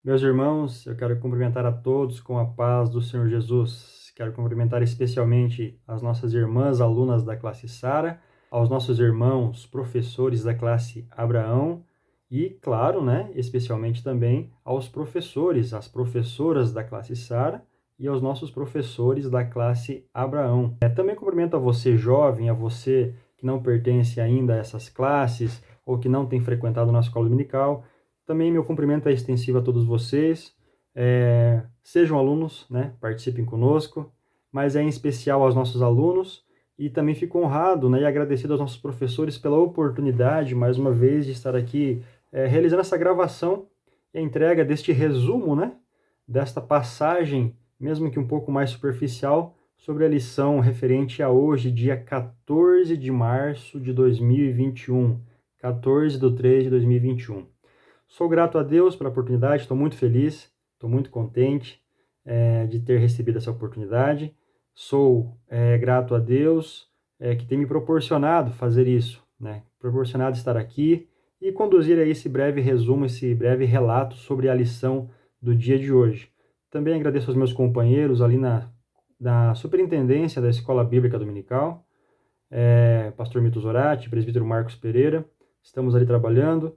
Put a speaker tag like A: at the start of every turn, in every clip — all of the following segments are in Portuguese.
A: Meus irmãos, eu quero cumprimentar a todos com a paz do Senhor Jesus. Quero cumprimentar especialmente as nossas irmãs alunas da classe Sara, aos nossos irmãos professores da classe Abraão e, claro, especialmente também aos professores, às professoras da classe Sara e aos nossos professores da classe Abraão. Também cumprimento a você, jovem, a você que não pertence ainda a essas classes ou que não tem frequentado nossa escola dominical. Também meu cumprimento é extensivo a todos vocês. Sejam alunos, participem conosco, mas é em especial aos nossos alunos e também fico honrado, e agradecido aos nossos professores pela oportunidade, mais uma vez, de estar aqui realizando essa gravação e a entrega deste resumo, desta passagem, mesmo que um pouco mais superficial, sobre a lição referente a hoje, dia 14 de março de 2021, 14/3/2021. Sou grato a Deus pela oportunidade, estou muito feliz, estou muito contente de ter recebido essa oportunidade. Sou grato a Deus que tem me proporcionado fazer isso, proporcionado estar aqui e conduzir aí esse breve resumo, esse breve relato sobre a lição do dia de hoje. Também agradeço aos meus companheiros ali na superintendência da Escola Bíblica Dominical, pastor Milton Zorati, presbítero Marcos Pereira. Estamos ali trabalhando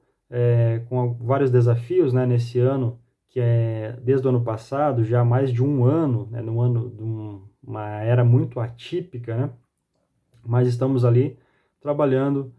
A: com vários desafios, nesse ano, que é desde o ano passado, já há mais de um ano, num ano de uma era muito atípica, mas estamos ali trabalhando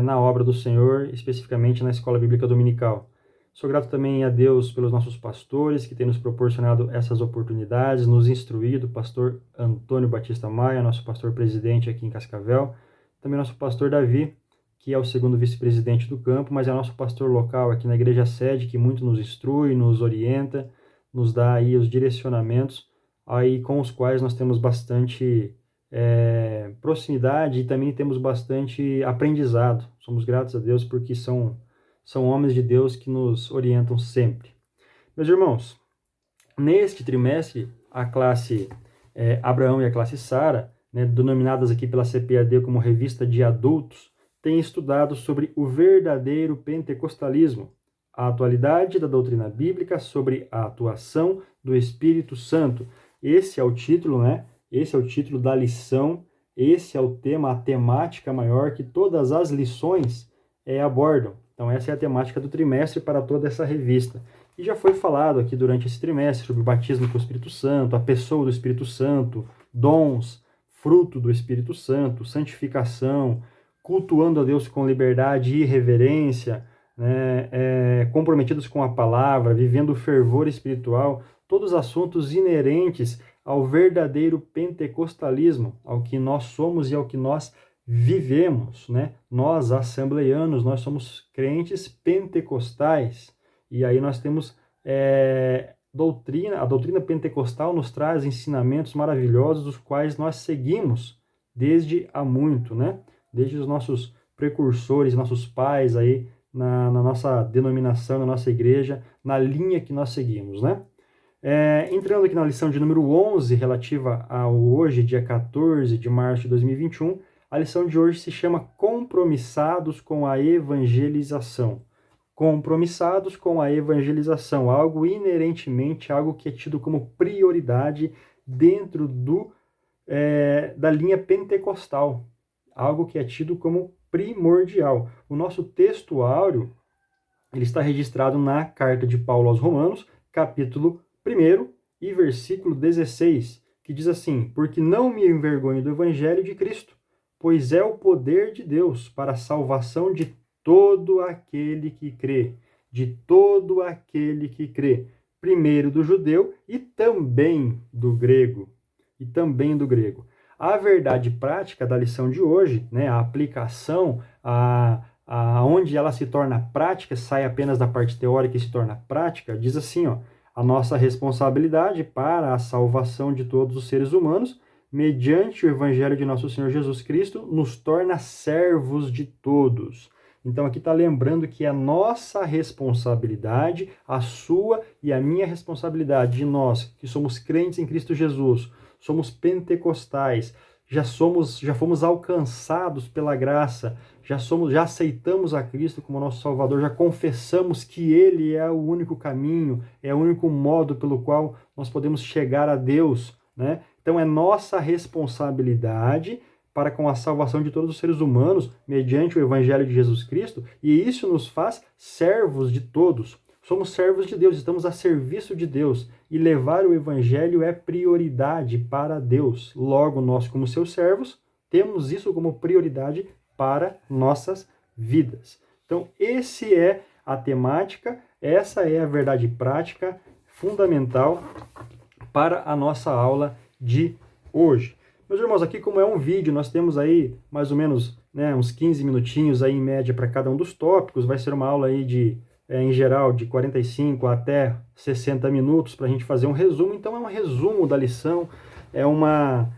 A: na obra do Senhor, especificamente na Escola Bíblica Dominical. Sou grato também a Deus pelos nossos pastores, que têm nos proporcionado essas oportunidades, nos instruído, pastor Antônio Batista Maia, nosso pastor presidente aqui em Cascavel, também nosso pastor Davi, que é o segundo vice-presidente do campo, mas é nosso pastor local aqui na igreja sede, que muito nos instrui, nos orienta, nos dá aí os direcionamentos, aí com os quais nós temos bastante proximidade e também temos bastante aprendizado. Somos gratos a Deus porque são homens de Deus que nos orientam sempre. Meus irmãos, neste trimestre, a classe Abraão e a classe Sara, denominadas aqui pela CPAD como Revista de Adultos, têm estudado sobre o verdadeiro pentecostalismo, a atualidade da doutrina bíblica sobre a atuação do Espírito Santo. Esse é o título, Esse é o título da lição, esse é o tema, a temática maior que todas as lições abordam. Então essa é a temática do trimestre para toda essa revista. E já foi falado aqui durante esse trimestre sobre o batismo com o Espírito Santo, a pessoa do Espírito Santo, dons, fruto do Espírito Santo, santificação, cultuando a Deus com liberdade e reverência, comprometidos com a palavra, vivendo o fervor espiritual, todos os assuntos inerentes ao verdadeiro pentecostalismo, ao que nós somos e ao que nós vivemos, Nós, assembleianos, nós somos crentes pentecostais, e aí nós temos a doutrina pentecostal nos traz ensinamentos maravilhosos, dos quais nós seguimos desde há muito, Desde os nossos precursores, nossos pais aí, na nossa denominação, na nossa igreja, na linha que nós seguimos, Entrando aqui na lição de número 11, relativa ao hoje, dia 14 de março de 2021, a lição de hoje se chama Compromissados com a Evangelização. Compromissados com a evangelização, algo inerentemente, algo que é tido como prioridade dentro da linha pentecostal, algo que é tido como primordial. O nosso texto áureo, ele está registrado na carta de Paulo aos Romanos, capítulo 1 e versículo 16, que diz assim: porque não me envergonho do evangelho de Cristo, pois é o poder de Deus para a salvação de todo aquele que crê, primeiro do judeu e também do grego, A verdade prática da lição de hoje, a aplicação, onde ela se torna prática, sai apenas da parte teórica e se torna prática, diz assim, a nossa responsabilidade para a salvação de todos os seres humanos, mediante o evangelho de nosso Senhor Jesus Cristo, nos torna servos de todos. Então aqui está lembrando que a nossa responsabilidade, a sua e a minha responsabilidade, de nós que somos crentes em Cristo Jesus, somos pentecostais, já fomos alcançados pela graça, já aceitamos a Cristo como nosso Salvador, já confessamos que Ele é o único caminho, é o único modo pelo qual nós podemos chegar a Deus, né? Então é nossa responsabilidade para com a salvação de todos os seres humanos, mediante o Evangelho de Jesus Cristo, e isso nos faz servos de todos. Somos servos de Deus, estamos a serviço de Deus, e levar o Evangelho é prioridade para Deus. Logo, nós, como seus servos, temos isso como prioridade para nossas vidas. Então, esse é a temática, essa é a verdade prática fundamental para a nossa aula de hoje. Meus irmãos, aqui como é um vídeo, nós temos aí mais ou menos, né, uns 15 minutinhos aí em média para cada um dos tópicos. Vai ser uma aula aí em geral, de 45 até 60 minutos para a gente fazer um resumo. Então é um resumo da lição, é uma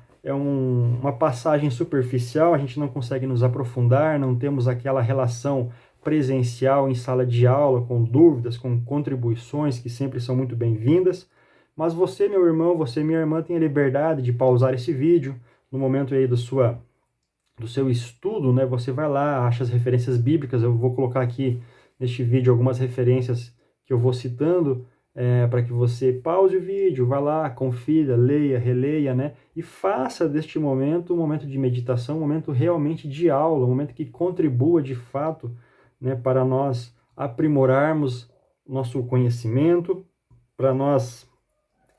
A: passagem superficial, a gente não consegue nos aprofundar, não temos aquela relação presencial em sala de aula, com dúvidas, com contribuições que sempre são muito bem-vindas. Mas você, meu irmão, você, minha irmã, tem a liberdade de pausar esse vídeo no momento aí do seu estudo, né? Você vai lá, acha as referências bíblicas. Eu vou colocar aqui neste vídeo algumas referências que eu vou citando para que você pause o vídeo, vá lá, confira, leia, releia, né? E faça deste momento um momento de meditação, um momento realmente de aula, um momento que contribua de fato, né, para nós aprimorarmos nosso conhecimento, para nós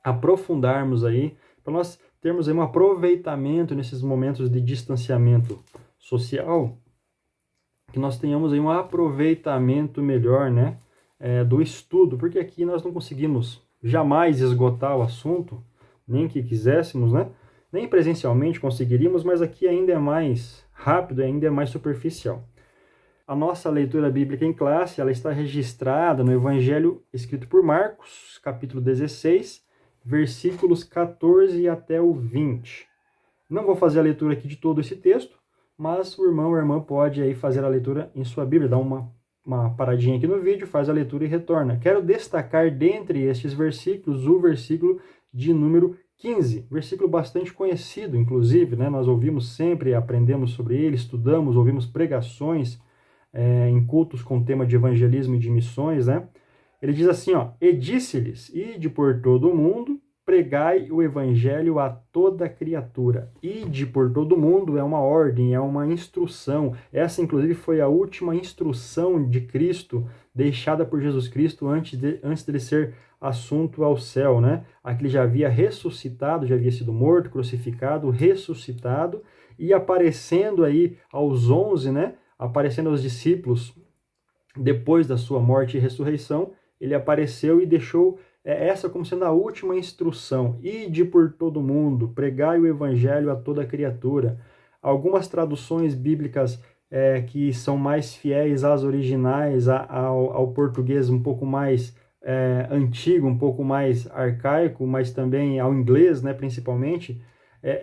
A: aprofundarmos aí, para nós termos aí um aproveitamento nesses momentos de distanciamento social, que nós tenhamos aí um aproveitamento melhor, né, do estudo, porque aqui nós não conseguimos jamais esgotar o assunto, nem que quiséssemos, né, nem presencialmente conseguiríamos, mas aqui ainda é mais rápido, ainda é mais superficial. A nossa leitura bíblica em classe, ela está registrada no Evangelho escrito por Marcos, capítulo 16, versículos 14 até o 20. Não vou fazer a leitura aqui de todo esse texto, mas o irmão ou a irmã pode aí fazer a leitura em sua Bíblia, dá uma paradinha aqui no vídeo, faz a leitura e retorna. Quero destacar dentre estes versículos o versículo de número 15, versículo bastante conhecido, inclusive, né? Nós ouvimos sempre, aprendemos sobre ele, estudamos, ouvimos pregações em cultos com tema de evangelismo e de missões, né? Ele diz assim, ó, e disse-lhes, ide por todo o mundo, pregai o evangelho a toda criatura. Ide por todo o mundo é uma ordem, é uma instrução. Essa, inclusive, foi a última instrução de Cristo, deixada por Jesus Cristo antes dele ser assunto ao céu, né? Aqui ele já havia ressuscitado, já havia sido morto, crucificado, ressuscitado, e aparecendo aí aos 11, né? Aparecendo aos discípulos, depois da sua morte e ressurreição, ele apareceu e deixou essa como sendo a última instrução. Ide por todo mundo, pregai o evangelho a toda criatura. Algumas traduções bíblicas que são mais fiéis às originais, ao português um pouco mais antigo, um pouco mais arcaico, mas também ao inglês, né, principalmente,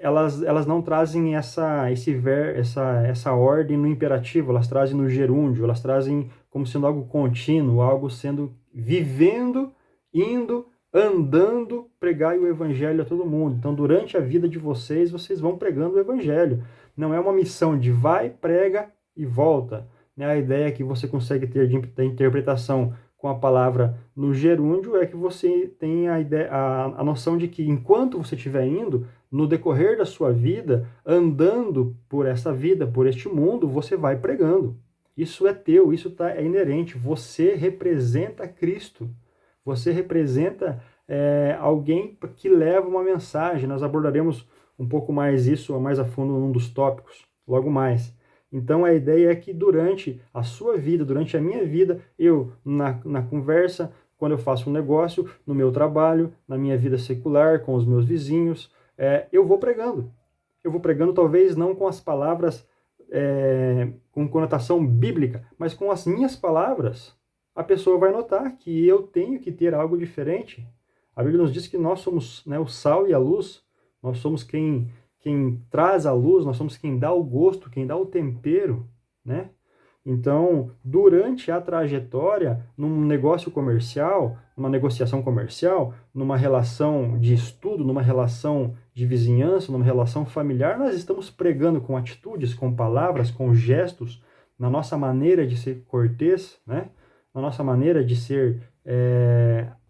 A: elas não trazem essa ordem no imperativo, elas trazem no gerúndio, elas trazem como sendo algo contínuo, algo sendo vivendo, indo, andando, pregai o evangelho a todo mundo. Então, durante a vida de vocês, vocês vão pregando o evangelho. Não é uma missão de vai, prega e volta. Né? A ideia que você consegue ter da interpretação com a palavra no gerúndio é que você tem a noção de que enquanto você estiver indo, no decorrer da sua vida, andando por essa vida, por este mundo, você vai pregando. Isso é teu, isso é inerente. Você representa Cristo. Você representa alguém que leva uma mensagem. Nós abordaremos um pouco mais isso mais a fundo num dos tópicos, logo mais. Então, a ideia é que durante a sua vida, durante a minha vida, eu, na conversa, quando eu faço um negócio, no meu trabalho, na minha vida secular, com os meus vizinhos, eu vou pregando. Eu vou pregando talvez não com as palavras com conotação bíblica, mas com as minhas palavras. A pessoa vai notar que eu tenho que ter algo diferente. A Bíblia nos diz que nós somos, né, o sal e a luz, nós somos quem traz a luz, nós somos quem dá o gosto, quem dá o tempero, né? Então, durante a trajetória, num negócio comercial, numa negociação comercial, numa relação de estudo, numa relação de vizinhança, numa relação familiar, nós estamos pregando com atitudes, com palavras, com gestos, na nossa maneira de ser cortês, né? Na nossa maneira de ser,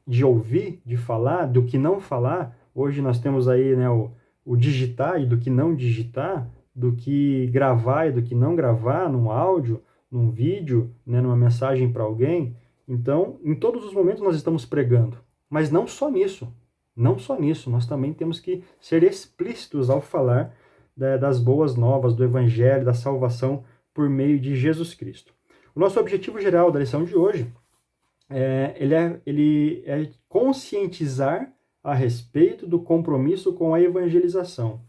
A: de ouvir, de falar, do que não falar. Hoje nós temos aí, né, o digitar e do que não digitar, do que gravar e do que não gravar num áudio, num vídeo, né, numa mensagem para alguém. Então, em todos os momentos nós estamos pregando. Mas não só nisso. Não só nisso. Nós também temos que ser explícitos ao falar das boas novas, do Evangelho, da salvação por meio de Jesus Cristo. O nosso objetivo geral da lição de hoje ele é conscientizar a respeito do compromisso com a evangelização.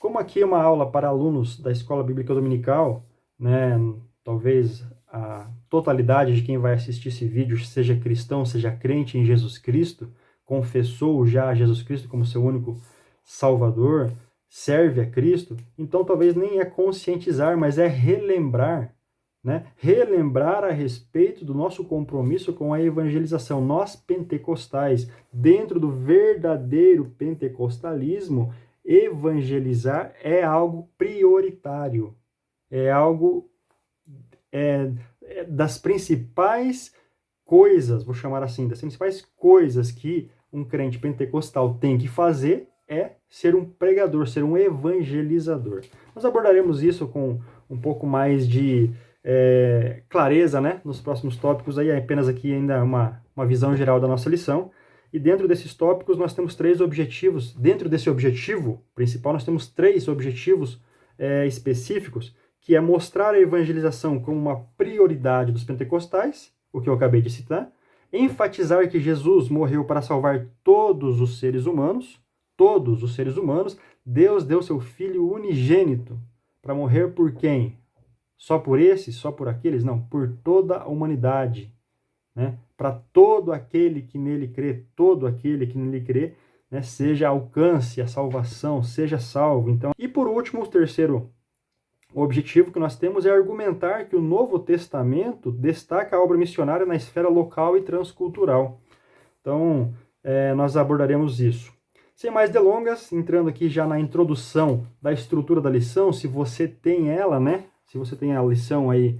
A: Como aqui é uma aula para alunos da Escola Bíblica Dominical, né, talvez a totalidade de quem vai assistir esse vídeo seja cristão, seja crente em Jesus Cristo, confessou já Jesus Cristo como seu único Salvador, serve a Cristo, então talvez nem é conscientizar, mas é relembrar, né? Relembrar a respeito do nosso compromisso com a evangelização. Nós pentecostais, dentro do verdadeiro pentecostalismo, evangelizar é algo prioritário, é algo das principais coisas, vou chamar assim, das principais coisas que um crente pentecostal tem que fazer é ser um pregador, ser um evangelizador. Nós abordaremos isso com um pouco mais de clareza, né, nos próximos tópicos, aí apenas aqui ainda uma visão geral da nossa lição. E dentro desses tópicos nós temos 3 objetivos. Dentro desse objetivo principal nós temos 3 objetivos específicos, que é mostrar a evangelização como uma prioridade dos pentecostais, o que eu acabei de citar, enfatizar que Jesus morreu para salvar todos os seres humanos, Deus deu seu Filho unigênito para morrer por quem? Só por esses? Só por aqueles? Não, por toda a humanidade, né? Para todo aquele que nele crê, né, seja alcance a salvação, seja salvo. Então, e por último, o terceiro objetivo que nós temos é argumentar que o Novo Testamento destaca a obra missionária na esfera local e transcultural. Então, nós abordaremos isso. Sem mais delongas, entrando aqui já na introdução da estrutura da lição, se você tem ela, né? Se você tem a lição aí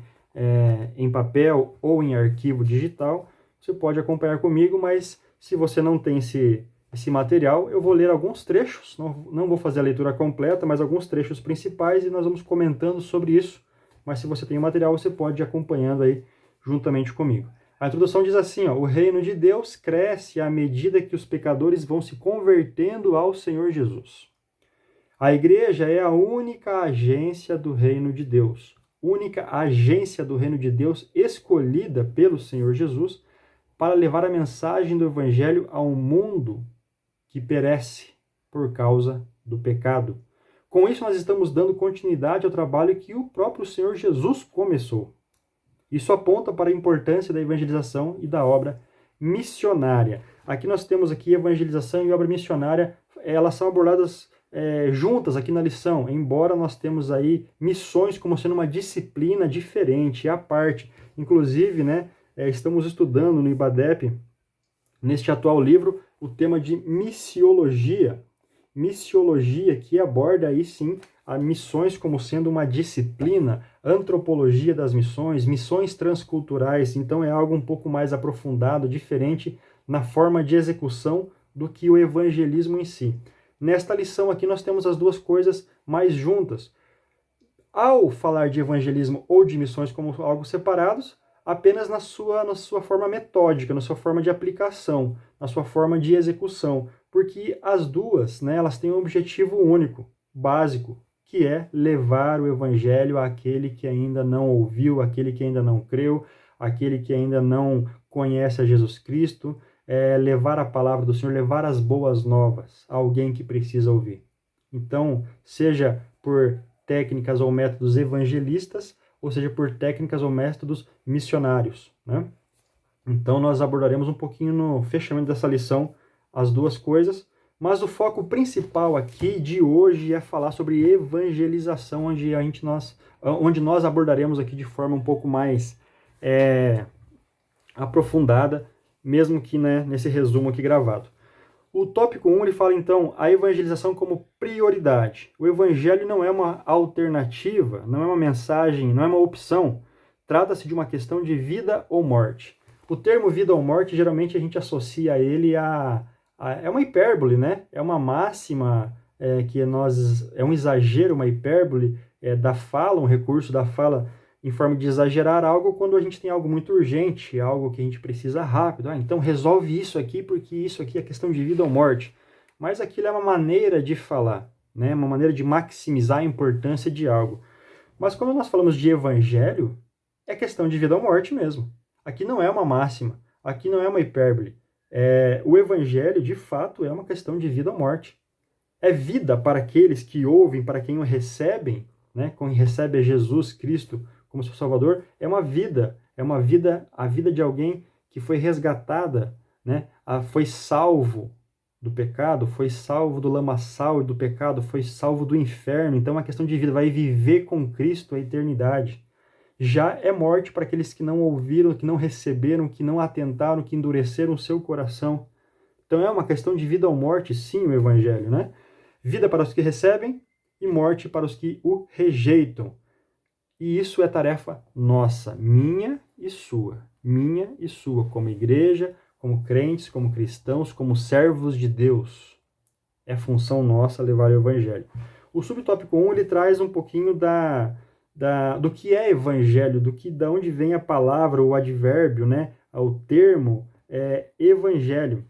A: em papel ou em arquivo digital, você pode acompanhar comigo, mas se você não tem esse material, eu vou ler alguns trechos, não vou fazer a leitura completa, mas alguns trechos principais e nós vamos comentando sobre isso. Mas se você tem o material, você pode ir acompanhando aí juntamente comigo. A introdução diz assim, ó, o reino de Deus cresce à medida que os pecadores vão se convertendo ao Senhor Jesus. A igreja é a única agência do reino de Deus, escolhida pelo Senhor Jesus para levar a mensagem do Evangelho ao mundo que perece por causa do pecado. Com isso, nós estamos dando continuidade ao trabalho que o próprio Senhor Jesus começou. Isso aponta para a importância da evangelização e da obra missionária. Aqui nós temos evangelização e obra missionária, elas são abordadas juntas aqui na lição, embora nós temos aí missões como sendo uma disciplina diferente, à parte. Inclusive, né, estamos estudando no IBADEP, neste atual livro, o tema de missiologia. Missiologia que aborda aí sim as missões como sendo uma disciplina, antropologia das missões, missões transculturais, então é algo um pouco mais aprofundado, diferente na forma de execução do que o evangelismo em si. Nesta lição aqui nós temos as duas coisas mais juntas. Ao falar de evangelismo ou de missões como algo separados, apenas na sua forma metódica, na sua forma de aplicação, na sua forma de execução, porque as duas, né, elas têm um objetivo único, básico, que é levar o evangelho àquele que ainda não ouviu, àquele que ainda não creu, àquele que ainda não conhece a Jesus Cristo, levar a palavra do Senhor, levar as boas novas a alguém que precisa ouvir. Então, seja por técnicas ou métodos evangelistas, ou seja, por técnicas ou métodos missionários, né? Então, nós abordaremos um pouquinho no fechamento dessa lição as duas coisas, Mas o foco principal aqui de hoje é falar sobre evangelização, onde nós abordaremos aqui de forma um pouco mais aprofundada, mesmo que, né, nesse resumo aqui gravado. O tópico 1, ele fala, então, a evangelização como prioridade. O evangelho não é uma alternativa, não é uma mensagem, não é uma opção. Trata-se de uma questão de vida ou morte. O termo vida ou morte, geralmente a gente associa a ele é uma hipérbole, né? É uma máxima é um exagero, uma hipérbole da fala, um recurso da fala em forma de exagerar algo quando a gente tem algo muito urgente, algo que a gente precisa rápido. Então resolve isso aqui porque isso aqui é questão de vida ou morte. Mas aquilo é uma maneira de falar, né? Uma maneira de maximizar a importância de algo. Mas quando nós falamos de evangelho, é questão de vida ou morte mesmo. Aqui não é uma máxima, aqui não é uma hipérbole. O evangelho, de fato, é uma questão de vida ou morte. É vida para aqueles que ouvem, para quem o recebem, né? Quem recebe a Jesus Cristo como seu Salvador, a vida de alguém que foi resgatada, né? Foi salvo do pecado, foi salvo do lamaçal e do pecado, foi salvo do inferno. Então é uma questão de vida, vai viver com Cristo a eternidade. Já é morte para aqueles que não ouviram, que não receberam, que não atentaram, que endureceram o seu coração. Então é uma questão de vida ou morte, sim, o Evangelho, né? Vida para os que recebem e morte para os que o rejeitam. E isso é tarefa nossa, minha e sua, como igreja, como crentes, como cristãos, como servos de Deus. É função nossa levar o Evangelho. O subtópico 1, ele traz um pouquinho do que é evangelho, da onde vem a palavra, o advérbio, né, o termo evangelho.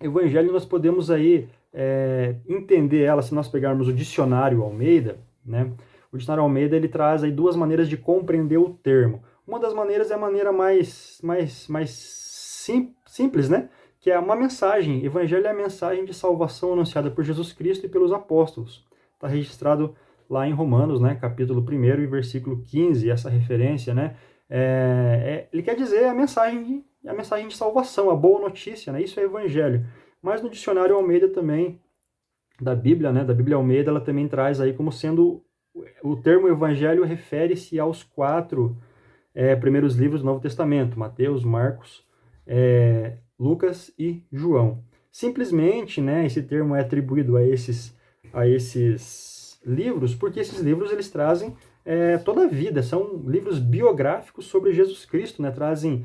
A: Evangelho nós podemos aí entender ela se nós pegarmos o dicionário Almeida, né? O dicionário Almeida ele traz aí duas maneiras de compreender o termo. Uma das maneiras é a maneira mais simples, né? Que é uma mensagem. Evangelho é a mensagem de salvação anunciada por Jesus Cristo e pelos apóstolos. Está registrado lá em Romanos, né, capítulo 1 e versículo 15, essa referência, né, ele quer dizer a mensagem de salvação, a boa notícia, né, isso é evangelho. Mas no dicionário Almeida também, da Bíblia, né, da Bíblia Almeida, ela também traz aí como sendo, o termo evangelho refere-se aos 4 primeiros livros do Novo Testamento, Mateus, Marcos, Lucas e João. Simplesmente, né, esse termo é atribuído a esses livros, porque esses livros eles trazem toda a vida, são livros biográficos sobre Jesus Cristo, né? Trazem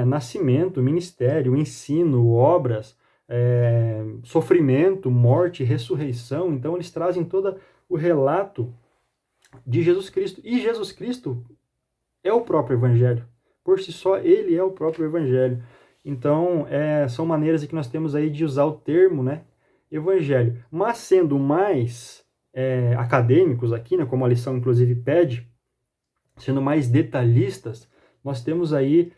A: nascimento, ministério, ensino, obras, sofrimento, morte, ressurreição. Então eles trazem todo o relato de Jesus Cristo. E Jesus Cristo é o próprio Evangelho. Por si só, ele é o próprio Evangelho. Então, são maneiras que nós temos aí de usar o termo, né, Evangelho. Mas sendo mais acadêmicos aqui, né, como a lição inclusive pede, sendo mais detalhistas, nós temos aí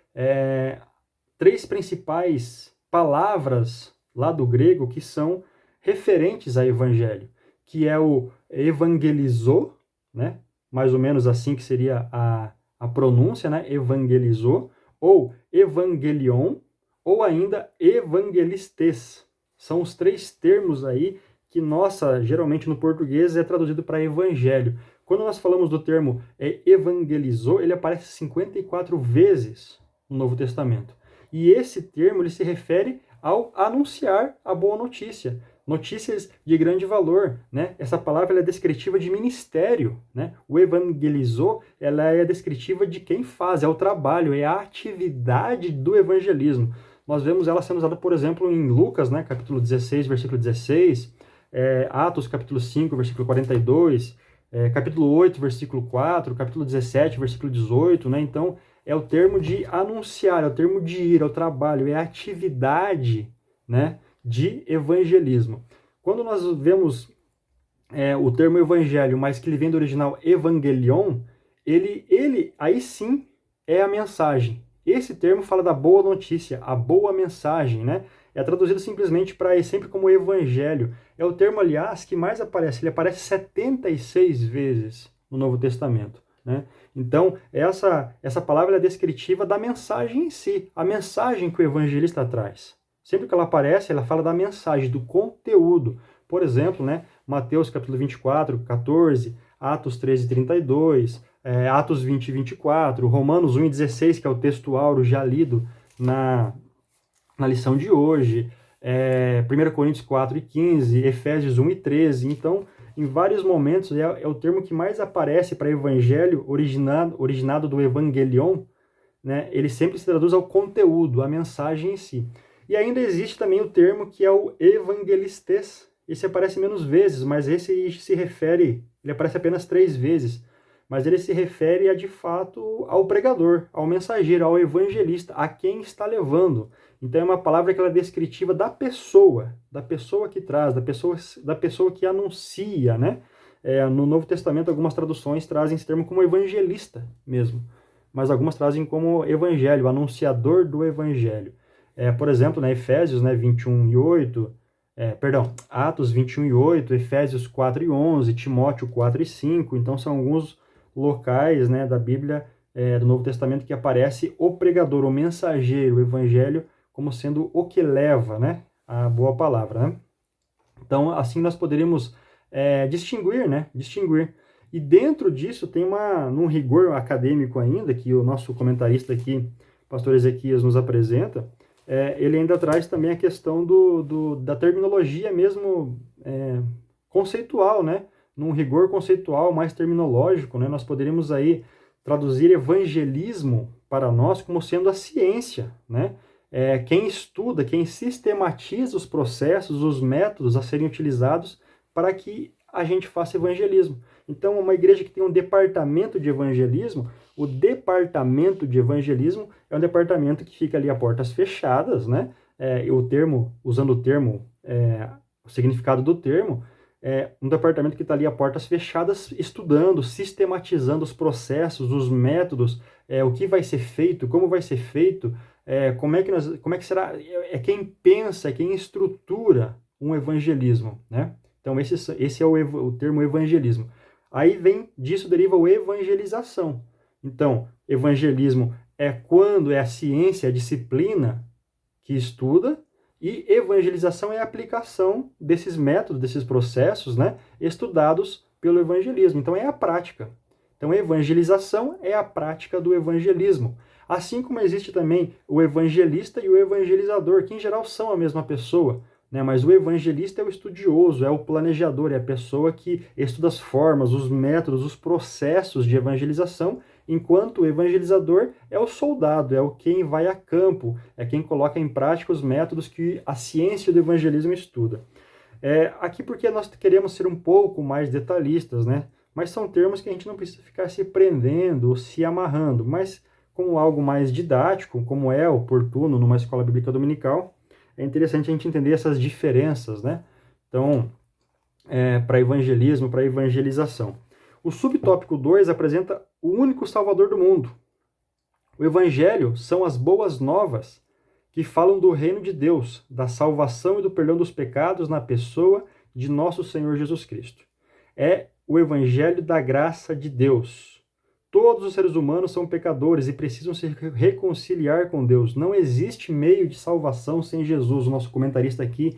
A: 3 principais palavras lá do grego que são referentes a evangelho, que é o evangelizou, né, mais ou menos assim que seria a pronúncia, né, evangelizou, ou evangelion, ou ainda evangelistes. São os 3 termos aí que, geralmente no português é traduzido para evangelho. Quando nós falamos do termo evangelizou, ele aparece 54 vezes no Novo Testamento. E esse termo ele se refere ao anunciar a boa notícia, notícias de grande valor, né? Essa palavra ela é descritiva de ministério, né? O evangelizou, ela é descritiva de quem faz, é o trabalho, é a atividade do evangelismo. Nós vemos ela sendo usada, por exemplo, em Lucas, né, capítulo 16, versículo 16, Atos, capítulo 5, versículo 42, capítulo 8, versículo 4, capítulo 17, versículo 18, né? Então, é o termo de anunciar, é o termo de ir, é o trabalho, é a atividade, né, de evangelismo. Quando nós vemos o termo evangelho, mas que ele vem do original evangelion, ele aí sim é a mensagem. Esse termo fala da boa notícia, a boa mensagem, né? É traduzido simplesmente para sempre como evangelho. É o termo, aliás, que mais aparece. Ele aparece 76 vezes no Novo Testamento, né? Então, essa palavra é descritiva da mensagem em si, a mensagem que o evangelista traz. Sempre que ela aparece, ela fala da mensagem, do conteúdo. Por exemplo, né, Mateus capítulo 24, 14, Atos 13, 32, Atos 20, 24, Romanos 1 e 16, que é o texto áureo já lido na lição de hoje, 1 Coríntios 4 e 15, Efésios 1 e 13. Então, em vários momentos, é o termo que mais aparece para evangelho, originado do evangelion, né? Ele sempre se traduz ao conteúdo, à mensagem em si. E ainda existe também o termo que é o evangelistes. Esse aparece menos vezes, mas esse se refere, ele aparece apenas 3 vezes, mas ele se refere de fato ao pregador, ao mensageiro, ao evangelista, a quem está levando. Então é uma palavra que ela é descritiva da pessoa que traz, da pessoa que anuncia, né? No Novo Testamento, algumas traduções trazem esse termo como evangelista mesmo, mas algumas trazem como evangelho, anunciador do evangelho. Por exemplo, né, Efésios, né, 21 e 8, Atos 21 e 8, Efésios 4 e 11, Timóteo 4 e 5, então são alguns locais, né, da Bíblia, do Novo Testamento, que aparece o pregador, o mensageiro, o evangelho, como sendo o que leva, né, a boa palavra, né? Então, assim nós poderíamos distinguir, né, E dentro disso tem num rigor acadêmico ainda, que o nosso comentarista aqui, pastor Ezequias, nos apresenta, ele ainda traz também a questão da terminologia mesmo conceitual, né? Num rigor conceitual mais terminológico, né? Nós poderíamos aí traduzir evangelismo para nós como sendo a ciência, né? Quem estuda, quem sistematiza os processos, os métodos a serem utilizados para que a gente faça evangelismo. Então, uma igreja que tem um departamento de evangelismo, o departamento de evangelismo é um departamento que fica ali a portas fechadas, né? Usando o termo, o significado do termo, um departamento que está ali a portas fechadas, estudando, sistematizando os processos, os métodos, o que vai ser feito, como vai ser feito, como é que será, quem pensa, quem estrutura um evangelismo, né? Então, esse é o termo evangelismo. Aí disso deriva o evangelização. Então, evangelismo é quando é a ciência, a disciplina que estuda, e evangelização é a aplicação desses métodos, desses processos, né, estudados pelo evangelismo. Então, é a prática. Então, a evangelização é a prática do evangelismo. Assim como existe também o evangelista e o evangelizador, que em geral são a mesma pessoa, né? Mas o evangelista é o estudioso, é o planejador, é a pessoa que estuda as formas, os métodos, os processos de evangelização, enquanto o evangelizador é o soldado, é quem vai a campo, é quem coloca em prática os métodos que a ciência do evangelismo estuda. Aqui porque nós queremos ser um pouco mais detalhistas, né? Mas são termos que a gente não precisa ficar se prendendo ou se amarrando, mas como algo mais didático, como é oportuno numa escola bíblica dominical, é interessante a gente entender essas diferenças, né? Então, para evangelismo, para evangelização. O subtópico 2 apresenta o único Salvador do mundo. O Evangelho são as boas novas que falam do reino de Deus, da salvação e do perdão dos pecados na pessoa de nosso Senhor Jesus Cristo. É o Evangelho da graça de Deus. Todos os seres humanos são pecadores e precisam se reconciliar com Deus. Não existe meio de salvação sem Jesus. O nosso comentarista aqui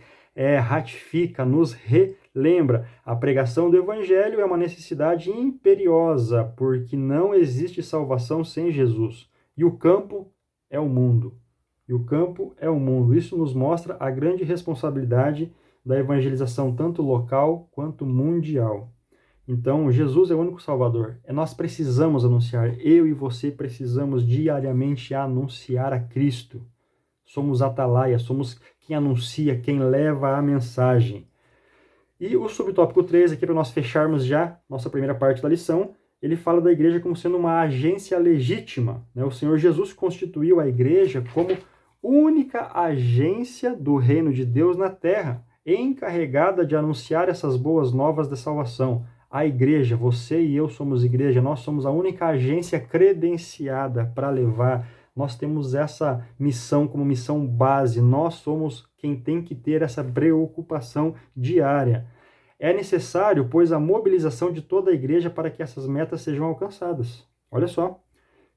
A: ratifica, nos relembra. A pregação do Evangelho é uma necessidade imperiosa, porque não existe salvação sem Jesus. E o campo é o mundo. Isso nos mostra a grande responsabilidade da evangelização, tanto local quanto mundial. Então, Jesus é o único Salvador. Nós precisamos anunciar, eu e você precisamos diariamente anunciar a Cristo. Somos atalaia, somos quem anuncia, quem leva a mensagem. E o subtópico 3, aqui para nós fecharmos já nossa primeira parte da lição, ele fala da igreja como sendo uma agência legítima, né? O Senhor Jesus constituiu a igreja como única agência do reino de Deus na terra, encarregada de anunciar essas boas novas da salvação. A igreja, você e eu somos igreja, nós somos a única agência credenciada para levar. Nós temos essa missão como missão base, nós somos quem tem que ter essa preocupação diária. É necessário, pois, a mobilização de toda a igreja para que essas metas sejam alcançadas. Olha só,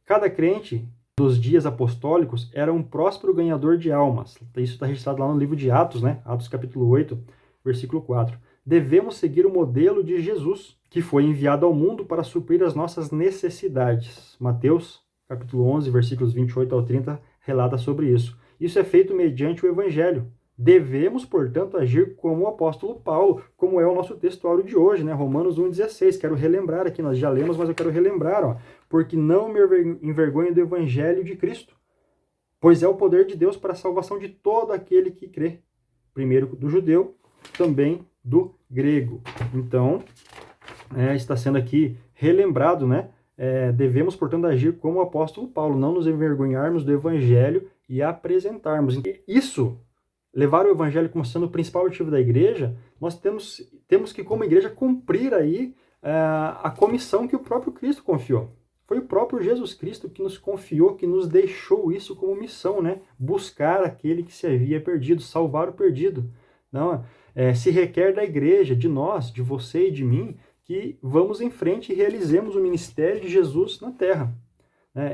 A: cada crente dos dias apostólicos era um próspero ganhador de almas. Isso está registrado lá no livro de Atos, né? Atos capítulo 8, versículo 4. Devemos seguir o modelo de Jesus, que foi enviado ao mundo para suprir as nossas necessidades. Mateus capítulo 11, versículos 28 ao 30, relata sobre isso. Isso é feito mediante o Evangelho. Devemos, portanto, agir como o apóstolo Paulo, como é o nosso textuário de hoje, né? Romanos 1,16. Quero relembrar aqui, nós já lemos, mas eu quero relembrar, ó. Porque não me envergonho do Evangelho de Cristo, pois é o poder de Deus para a salvação de todo aquele que crê. Primeiro do judeu, também do grego. Então, está sendo aqui relembrado, né? Devemos, portanto, agir como o apóstolo Paulo, não nos envergonharmos do Evangelho e apresentarmos. Isso, levar o Evangelho como sendo o principal ativo da igreja, nós temos que, como igreja, cumprir aí a comissão que o próprio Cristo confiou. Foi o próprio Jesus Cristo que nos confiou, que nos deixou isso como missão, né? Buscar aquele que se havia perdido, salvar o perdido. Não, se requer da igreja, de nós, de você e de mim, que vamos em frente e realizemos o ministério de Jesus na terra.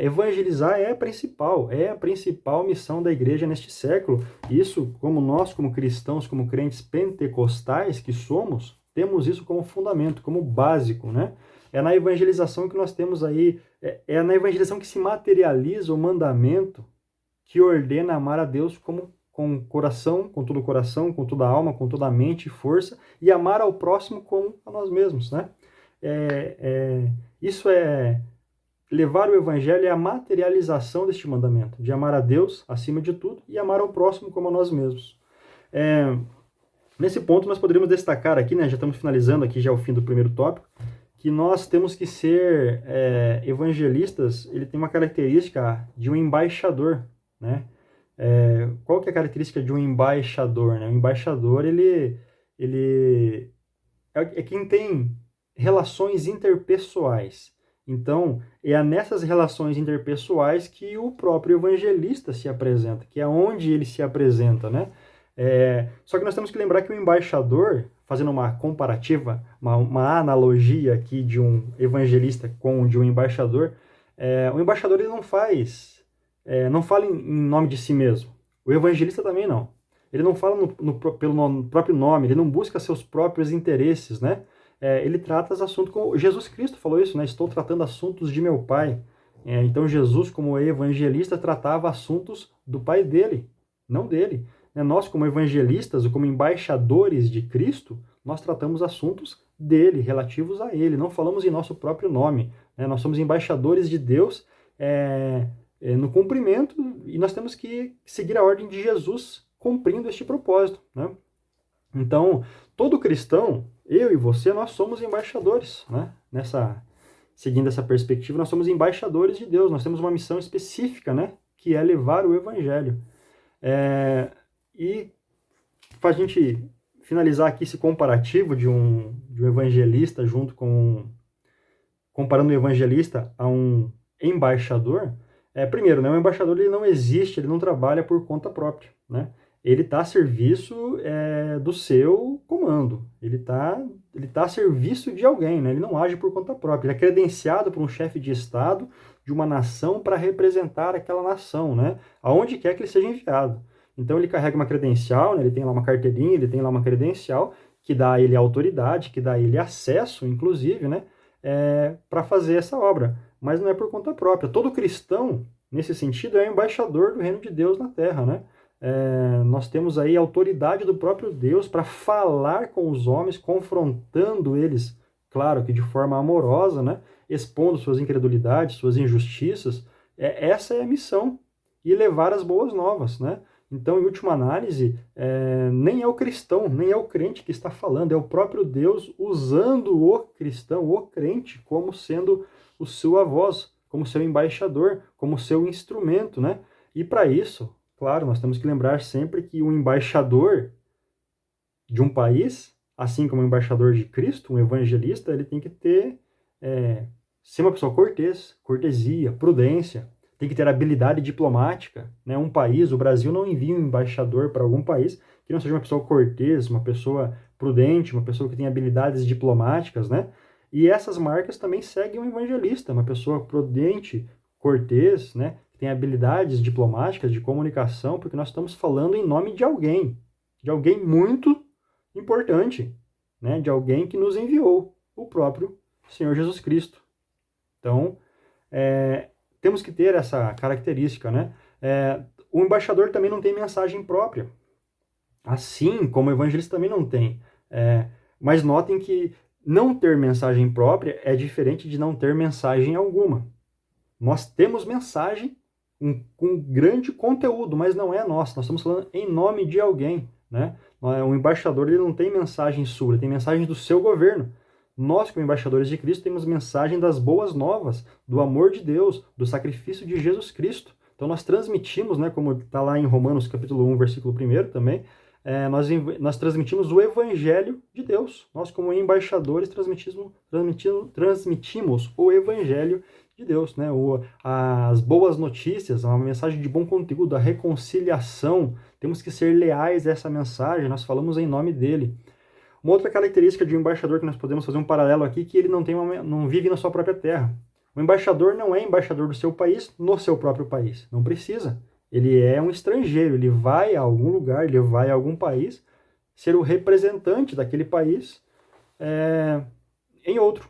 A: Evangelizar é a principal missão da igreja neste século. Isso, como nós, como cristãos, como crentes pentecostais que somos, temos isso como fundamento, como básico, né? É na evangelização que nós temos aí, é na evangelização que se materializa o mandamento que ordena amar a Deus com o coração, com todo o coração, com toda a alma, com toda a mente e força, e amar ao próximo como a nós mesmos, né? Isso é levar o evangelho é a materialização deste mandamento, de amar a Deus acima de tudo e amar ao próximo como a nós mesmos. Nesse ponto nós poderíamos destacar aqui, né, já estamos finalizando aqui já o fim do primeiro tópico, que nós temos que ser evangelistas. Ele tem uma característica de um embaixador, né? Qual que é a característica de um embaixador, né? O embaixador, ele é quem tem relações interpessoais. Então, é nessas relações interpessoais que o próprio evangelista se apresenta, que é onde ele se apresenta, né? Só que nós temos que lembrar que o embaixador, fazendo uma comparativa, uma analogia aqui de um evangelista com de um embaixador, o embaixador ele não fala em nome de si mesmo. O evangelista também não. Ele não fala pelo próprio nome, ele não busca seus próprios interesses, né? Ele trata os assuntos como Jesus Cristo falou isso, né? Estou tratando assuntos de meu Pai. Então Jesus, como evangelista, tratava assuntos do Pai dele, não dele. Nós, como evangelistas ou como embaixadores de Cristo, nós tratamos assuntos dele, relativos a ele. Não falamos em nosso próprio nome. Nós somos embaixadores de Deus no cumprimento, e nós temos que seguir a ordem de Jesus, cumprindo este propósito, né? Então, todo cristão, eu e você, nós somos embaixadores, né? Seguindo essa perspectiva, nós somos embaixadores de Deus. Nós temos uma missão específica, né? Que é levar o evangelho. E para a gente finalizar aqui esse comparativo de um evangelista comparando o evangelista a um embaixador, primeiro, né, o embaixador ele não existe, ele não trabalha por conta própria, né? Ele está a serviço do seu comando, ele tá a serviço de alguém, né? Ele não age por conta própria, ele é credenciado por um chefe de Estado de uma nação para representar aquela nação, né? Aonde quer que ele seja enviado. Então ele carrega uma credencial, né? Ele tem lá uma carteirinha, ele tem lá uma credencial que dá a ele autoridade, que dá a ele acesso, inclusive, né? Para fazer essa obra, mas não é por conta própria. Todo cristão, nesse sentido, é embaixador do reino de Deus na terra, né? Nós temos aí a autoridade do próprio Deus para falar com os homens, confrontando eles, claro que de forma amorosa, né? Expondo suas incredulidades, suas injustiças. Essa é a missão, e levar as boas novas, né? Então, em última análise, nem é o cristão, nem é o crente que está falando, é o próprio Deus usando o cristão, o crente, como sendo o sua voz, como seu embaixador, como seu instrumento, né? E para isso, claro, nós temos que lembrar sempre que o embaixador de um país, assim como o embaixador de Cristo, um evangelista, ele tem que ser uma pessoa cortesia, prudência, tem que ter habilidade diplomática, né? Um país, o Brasil não envia um embaixador para algum país que não seja uma pessoa cortês, uma pessoa prudente, uma pessoa que tem habilidades diplomáticas, né? E essas marcas também seguem um evangelista, uma pessoa prudente, cortês, né? tem habilidades diplomáticas de comunicação, porque nós estamos falando em nome de alguém muito importante, né? De alguém que nos enviou, o próprio Senhor Jesus Cristo. Então, temos que ter essa característica, né? O embaixador também não tem mensagem própria, assim como o evangelista também não tem. Mas notem que não ter mensagem própria é diferente de não ter mensagem alguma. Nós temos mensagem com grande conteúdo, mas não é nossa. Nós estamos falando em nome de alguém, né? O embaixador ele não tem mensagem sua, ele tem mensagem do seu governo. Nós, como embaixadores de Cristo, temos mensagem das boas novas, do amor de Deus, do sacrifício de Jesus Cristo. Então nós transmitimos, né, como está lá em Romanos capítulo 1, versículo 1 também, nós transmitimos o Evangelho de Deus. Nós, como embaixadores, transmitimos o Evangelho de Deus, né? As boas notícias, uma mensagem de bom conteúdo, a reconciliação. Temos que ser leais a essa mensagem, nós falamos em nome dele. Uma outra característica de um embaixador que nós podemos fazer um paralelo aqui, que ele não vive na sua própria terra. O embaixador não é embaixador do seu país no seu próprio país, não precisa. Ele é um estrangeiro, ele vai a algum lugar, ele vai a algum país, ser o representante daquele país em outro.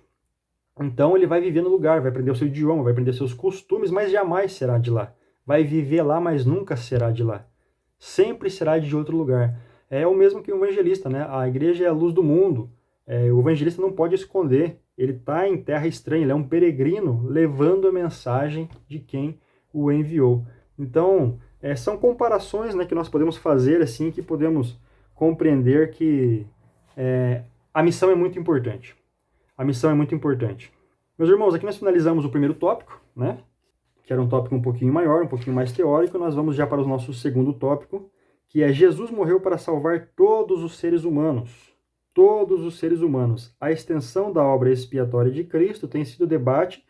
A: Então ele vai viver no lugar, vai aprender o seu idioma, vai aprender seus costumes, mas jamais será de lá. Vai viver lá, mas nunca será de lá. Sempre será de outro lugar. É o mesmo que o evangelista, né? A igreja é a luz do mundo. O evangelista não pode esconder. Ele está em terra estranha, ele é um peregrino levando a mensagem de quem o enviou. Então, são comparações, né, que nós podemos fazer, assim, que podemos compreender que a missão é muito importante. A missão é muito importante. Meus irmãos, aqui nós finalizamos o primeiro tópico, né? Que era um tópico um pouquinho maior, um pouquinho mais teórico. Nós vamos já para o nosso segundo tópico, que é Jesus morreu para salvar todos os seres humanos. Todos os seres humanos. A extensão da obra expiatória de Cristo tem sido debate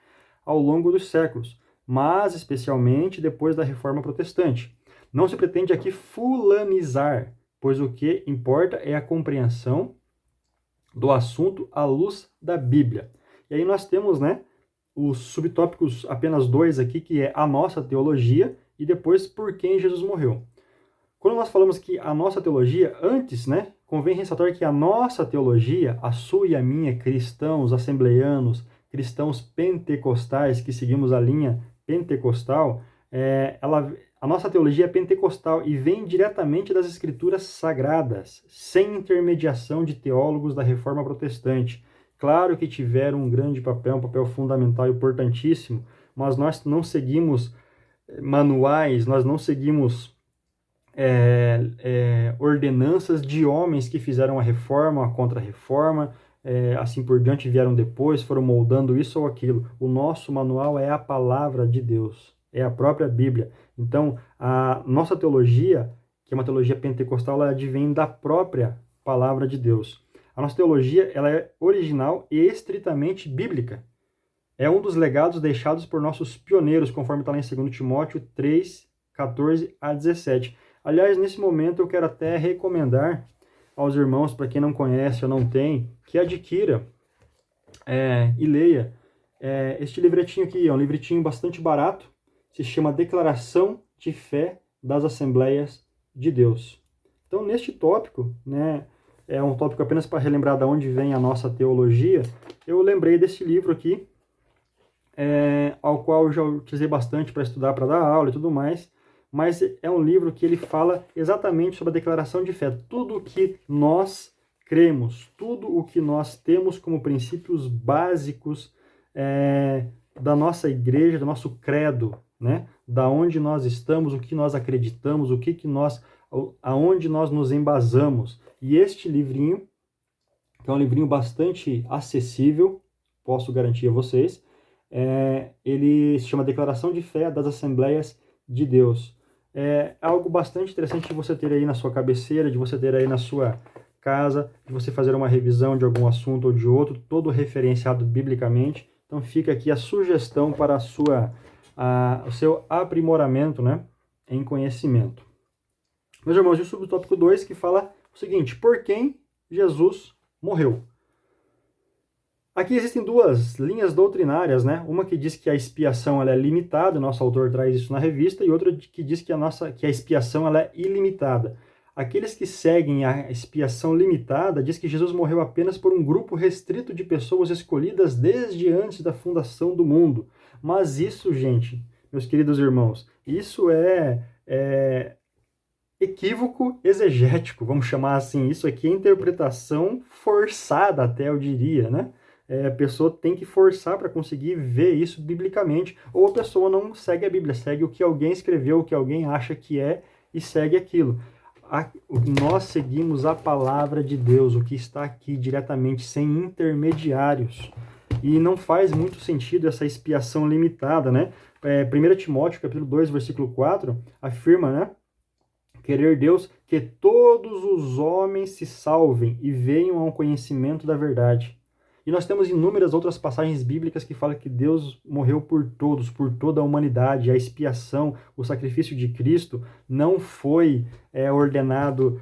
A: ao longo dos séculos, mas especialmente depois da Reforma Protestante. Não se pretende aqui fulanizar, pois o que importa é a compreensão do assunto à luz da Bíblia. E aí nós temos, né, os subtópicos, apenas dois aqui, que é a nossa teologia e depois por quem Jesus morreu. Quando nós falamos que a nossa teologia, antes, né, convém ressaltar que a nossa teologia, a sua e a minha, cristãos assembleianos, cristãos pentecostais, que seguimos a linha pentecostal, a nossa teologia é pentecostal e vem diretamente das escrituras sagradas, sem intermediação de teólogos da Reforma Protestante. Claro que tiveram um grande papel, um papel fundamental e importantíssimo, mas nós não seguimos manuais, nós não seguimos ordenanças de homens que fizeram a reforma, a contra-reforma, assim por diante, vieram depois, foram moldando isso ou aquilo. O nosso manual é a palavra de Deus, é a própria Bíblia. Então, a nossa teologia, que é uma teologia pentecostal, ela advém da própria palavra de Deus. A nossa teologia, ela é original e estritamente bíblica. É um dos legados deixados por nossos pioneiros, conforme está lá em 2 Timóteo 3, 14 a 17. Aliás, nesse momento eu quero até recomendar aos irmãos, para quem não conhece ou não tem, que adquira e leia este livretinho aqui. É um livretinho bastante barato, se chama Declaração de Fé das Assembleias de Deus. Então, neste tópico, né, é um tópico apenas para relembrar de onde vem a nossa teologia, eu lembrei desse livro aqui, ao qual eu já utilizei bastante para estudar, para dar aula e tudo mais, mas é um livro que ele fala exatamente sobre a declaração de fé. Tudo o que nós cremos, tudo o que nós temos como princípios básicos da nossa igreja, do nosso credo, né? Da onde nós estamos, o que nós acreditamos, aonde nós nos embasamos. E este livrinho, que é um livrinho bastante acessível, posso garantir a vocês, ele se chama Declaração de Fé das Assembleias de Deus. É algo bastante interessante de você ter aí na sua cabeceira, de você ter aí na sua casa, de você fazer uma revisão de algum assunto ou de outro, todo referenciado biblicamente. Então fica aqui a sugestão para o seu aprimoramento, né, em conhecimento. Meus irmãos, e o subtópico 2 que fala o seguinte: por quem Jesus morreu? Aqui existem duas linhas doutrinárias, né? Uma que diz que a expiação ela é limitada, nosso autor traz isso na revista, e outra que diz que a expiação ela é ilimitada. Aqueles que seguem a expiação limitada diz que Jesus morreu apenas por um grupo restrito de pessoas escolhidas desde antes da fundação do mundo. Mas isso, gente, meus queridos irmãos, isso é equívoco exegético, vamos chamar assim. Isso aqui é interpretação forçada, até eu diria, né? A pessoa tem que forçar para conseguir ver isso biblicamente, ou a pessoa não segue a Bíblia, segue o que alguém escreveu, o que alguém acha que é, e segue aquilo. Nós seguimos a palavra de Deus, o que está aqui diretamente, sem intermediários. E não faz muito sentido essa expiação limitada, né? 1 Timóteo, capítulo 2, versículo 4, afirma, né? Querer Deus que todos os homens se salvem e venham ao conhecimento da verdade. E nós temos inúmeras outras passagens bíblicas que falam que Deus morreu por todos, por toda a humanidade. A expiação, o sacrifício de Cristo não foi ordenado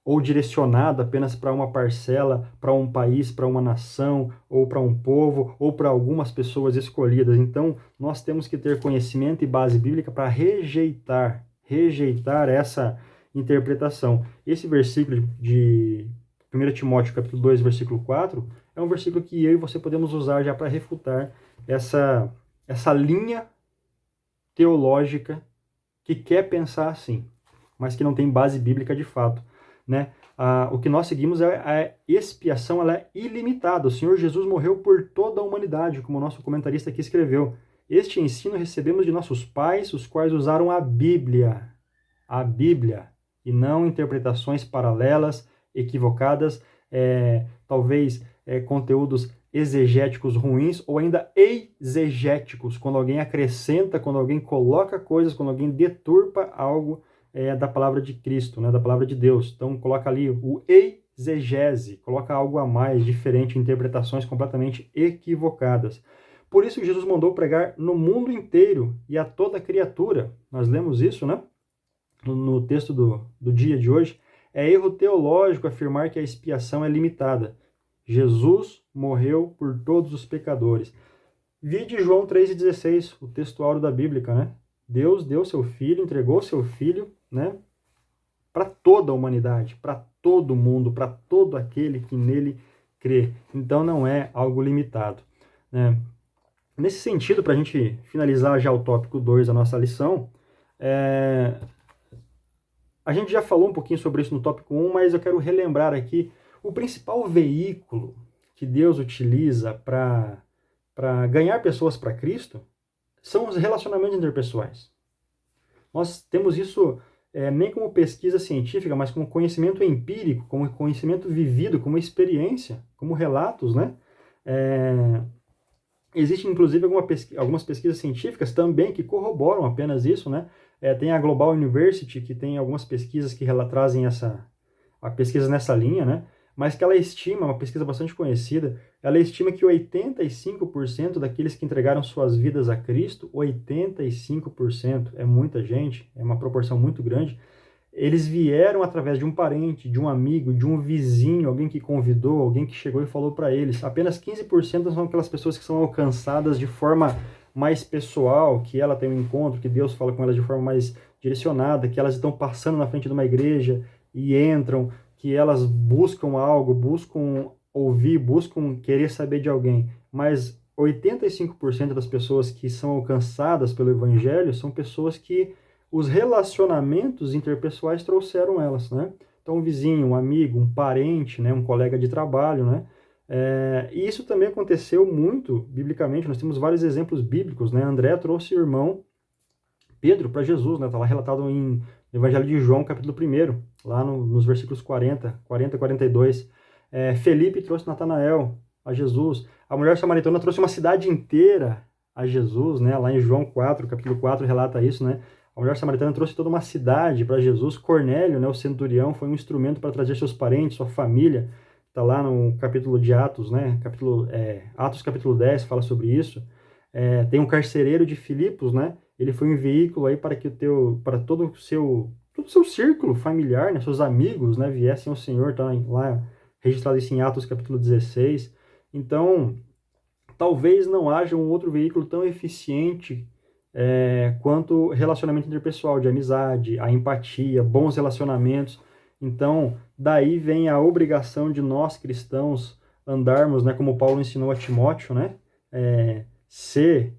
A: ou direcionado apenas para uma parcela, para um país, para uma nação, ou para um povo, ou para algumas pessoas escolhidas. Então, nós temos que ter conhecimento e base bíblica para rejeitar essa interpretação. Esse versículo de 1 Timóteo, capítulo 2, versículo 4, é um versículo que eu e você podemos usar já para refutar essa linha teológica que quer pensar assim, mas que não tem base bíblica de fato, né? O que nós seguimos a expiação, ela é ilimitada. O Senhor Jesus morreu por toda a humanidade, como o nosso comentarista aqui escreveu. Este ensino recebemos de nossos pais, os quais usaram a Bíblia, e não interpretações paralelas, equivocadas, talvez conteúdos exegéticos ruins, ou ainda exegéticos, quando alguém acrescenta, quando alguém coloca coisas, quando alguém deturpa algo da palavra de Cristo, né, da palavra de Deus. Então coloca ali o exegese, coloca algo a mais, diferente, interpretações completamente equivocadas. Por isso Jesus mandou pregar no mundo inteiro e a toda criatura. Nós lemos isso, né? No texto do dia de hoje. É erro teológico afirmar que a expiação é limitada. Jesus morreu por todos os pecadores. Vide João 3,16, o texto áureo da Bíblia, né? Deus deu seu Filho, entregou seu Filho, né? Para toda a humanidade, para todo mundo, para todo aquele que nele crê. Então não é algo limitado, né? Nesse sentido, para a gente finalizar já o tópico 2 da nossa lição, a gente já falou um pouquinho sobre isso no tópico 1, mas eu quero relembrar aqui o principal veículo que Deus utiliza para ganhar pessoas para Cristo são os relacionamentos interpessoais. Nós temos isso nem como pesquisa científica, mas como conhecimento empírico, como conhecimento vivido, como experiência, como relatos, né? Existem, inclusive, algumas pesquisas científicas também que corroboram apenas isso, né? Tem a Global University, que tem algumas pesquisas que trazem a pesquisa nessa linha, né? Mas que ela estima, uma pesquisa bastante conhecida, ela estima que 85% daqueles que entregaram suas vidas a Cristo, 85%, é muita gente, é uma proporção muito grande, eles vieram através de um parente, de um amigo, de um vizinho, alguém que convidou, alguém que chegou e falou para eles. Apenas 15% são aquelas pessoas que são alcançadas de forma mais pessoal, que ela tem um encontro, que Deus fala com elas de forma mais direcionada, que elas estão passando na frente de uma igreja e entram, que elas buscam algo, buscam ouvir, buscam querer saber de alguém. Mas 85% das pessoas que são alcançadas pelo Evangelho são pessoas que os relacionamentos interpessoais trouxeram elas, né? Então, um vizinho, um amigo, um parente, né? Um colega de trabalho, né? E isso também aconteceu muito, biblicamente, nós temos vários exemplos bíblicos, né? André trouxe o irmão Pedro para Jesus, né? Está lá relatado no Evangelho de João, capítulo 1, lá nos versículos 40 e 42. Felipe trouxe Natanael a Jesus. A mulher samaritana trouxe uma cidade inteira a Jesus, né? Lá em João 4, capítulo 4, relata isso, né? A mulher samaritana trouxe toda uma cidade para Jesus. Cornélio, né, o centurião, foi um instrumento para trazer seus parentes, sua família. Está lá no capítulo de Atos, né? Atos capítulo 10 fala sobre isso. Tem um carcereiro de Filipos, né? Ele foi um veículo aí para que para todo o seu círculo familiar, né, seus amigos, né, viessem ao Senhor. Está lá registrado isso em Atos capítulo 16. Então, talvez não haja um outro veículo tão eficiente quanto relacionamento interpessoal, de amizade, a empatia, bons relacionamentos. Então, daí vem a obrigação de nós cristãos andarmos, né, como Paulo ensinou a Timóteo, né, ser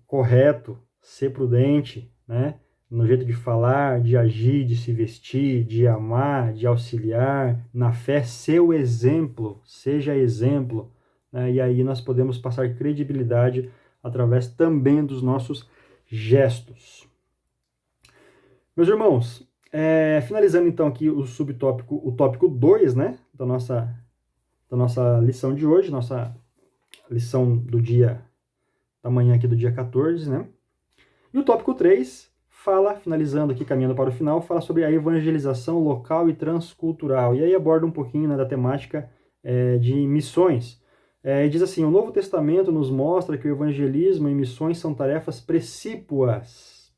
A: correto, ser prudente, né, no jeito de falar, de agir, de se vestir, de amar, de auxiliar, na fé, ser o exemplo, seja exemplo, né, e aí nós podemos passar credibilidade através também dos nossos gestos. Meus irmãos, finalizando então aqui o subtópico, o tópico 2, né, da nossa lição de hoje, nossa lição da manhã aqui do dia 14, né? E o tópico 3 fala, finalizando aqui, caminhando para o final, fala sobre a evangelização local e transcultural. E aí aborda um pouquinho, né, da temática de missões. Diz assim, o Novo Testamento nos mostra que o evangelismo e missões são tarefas precípuas,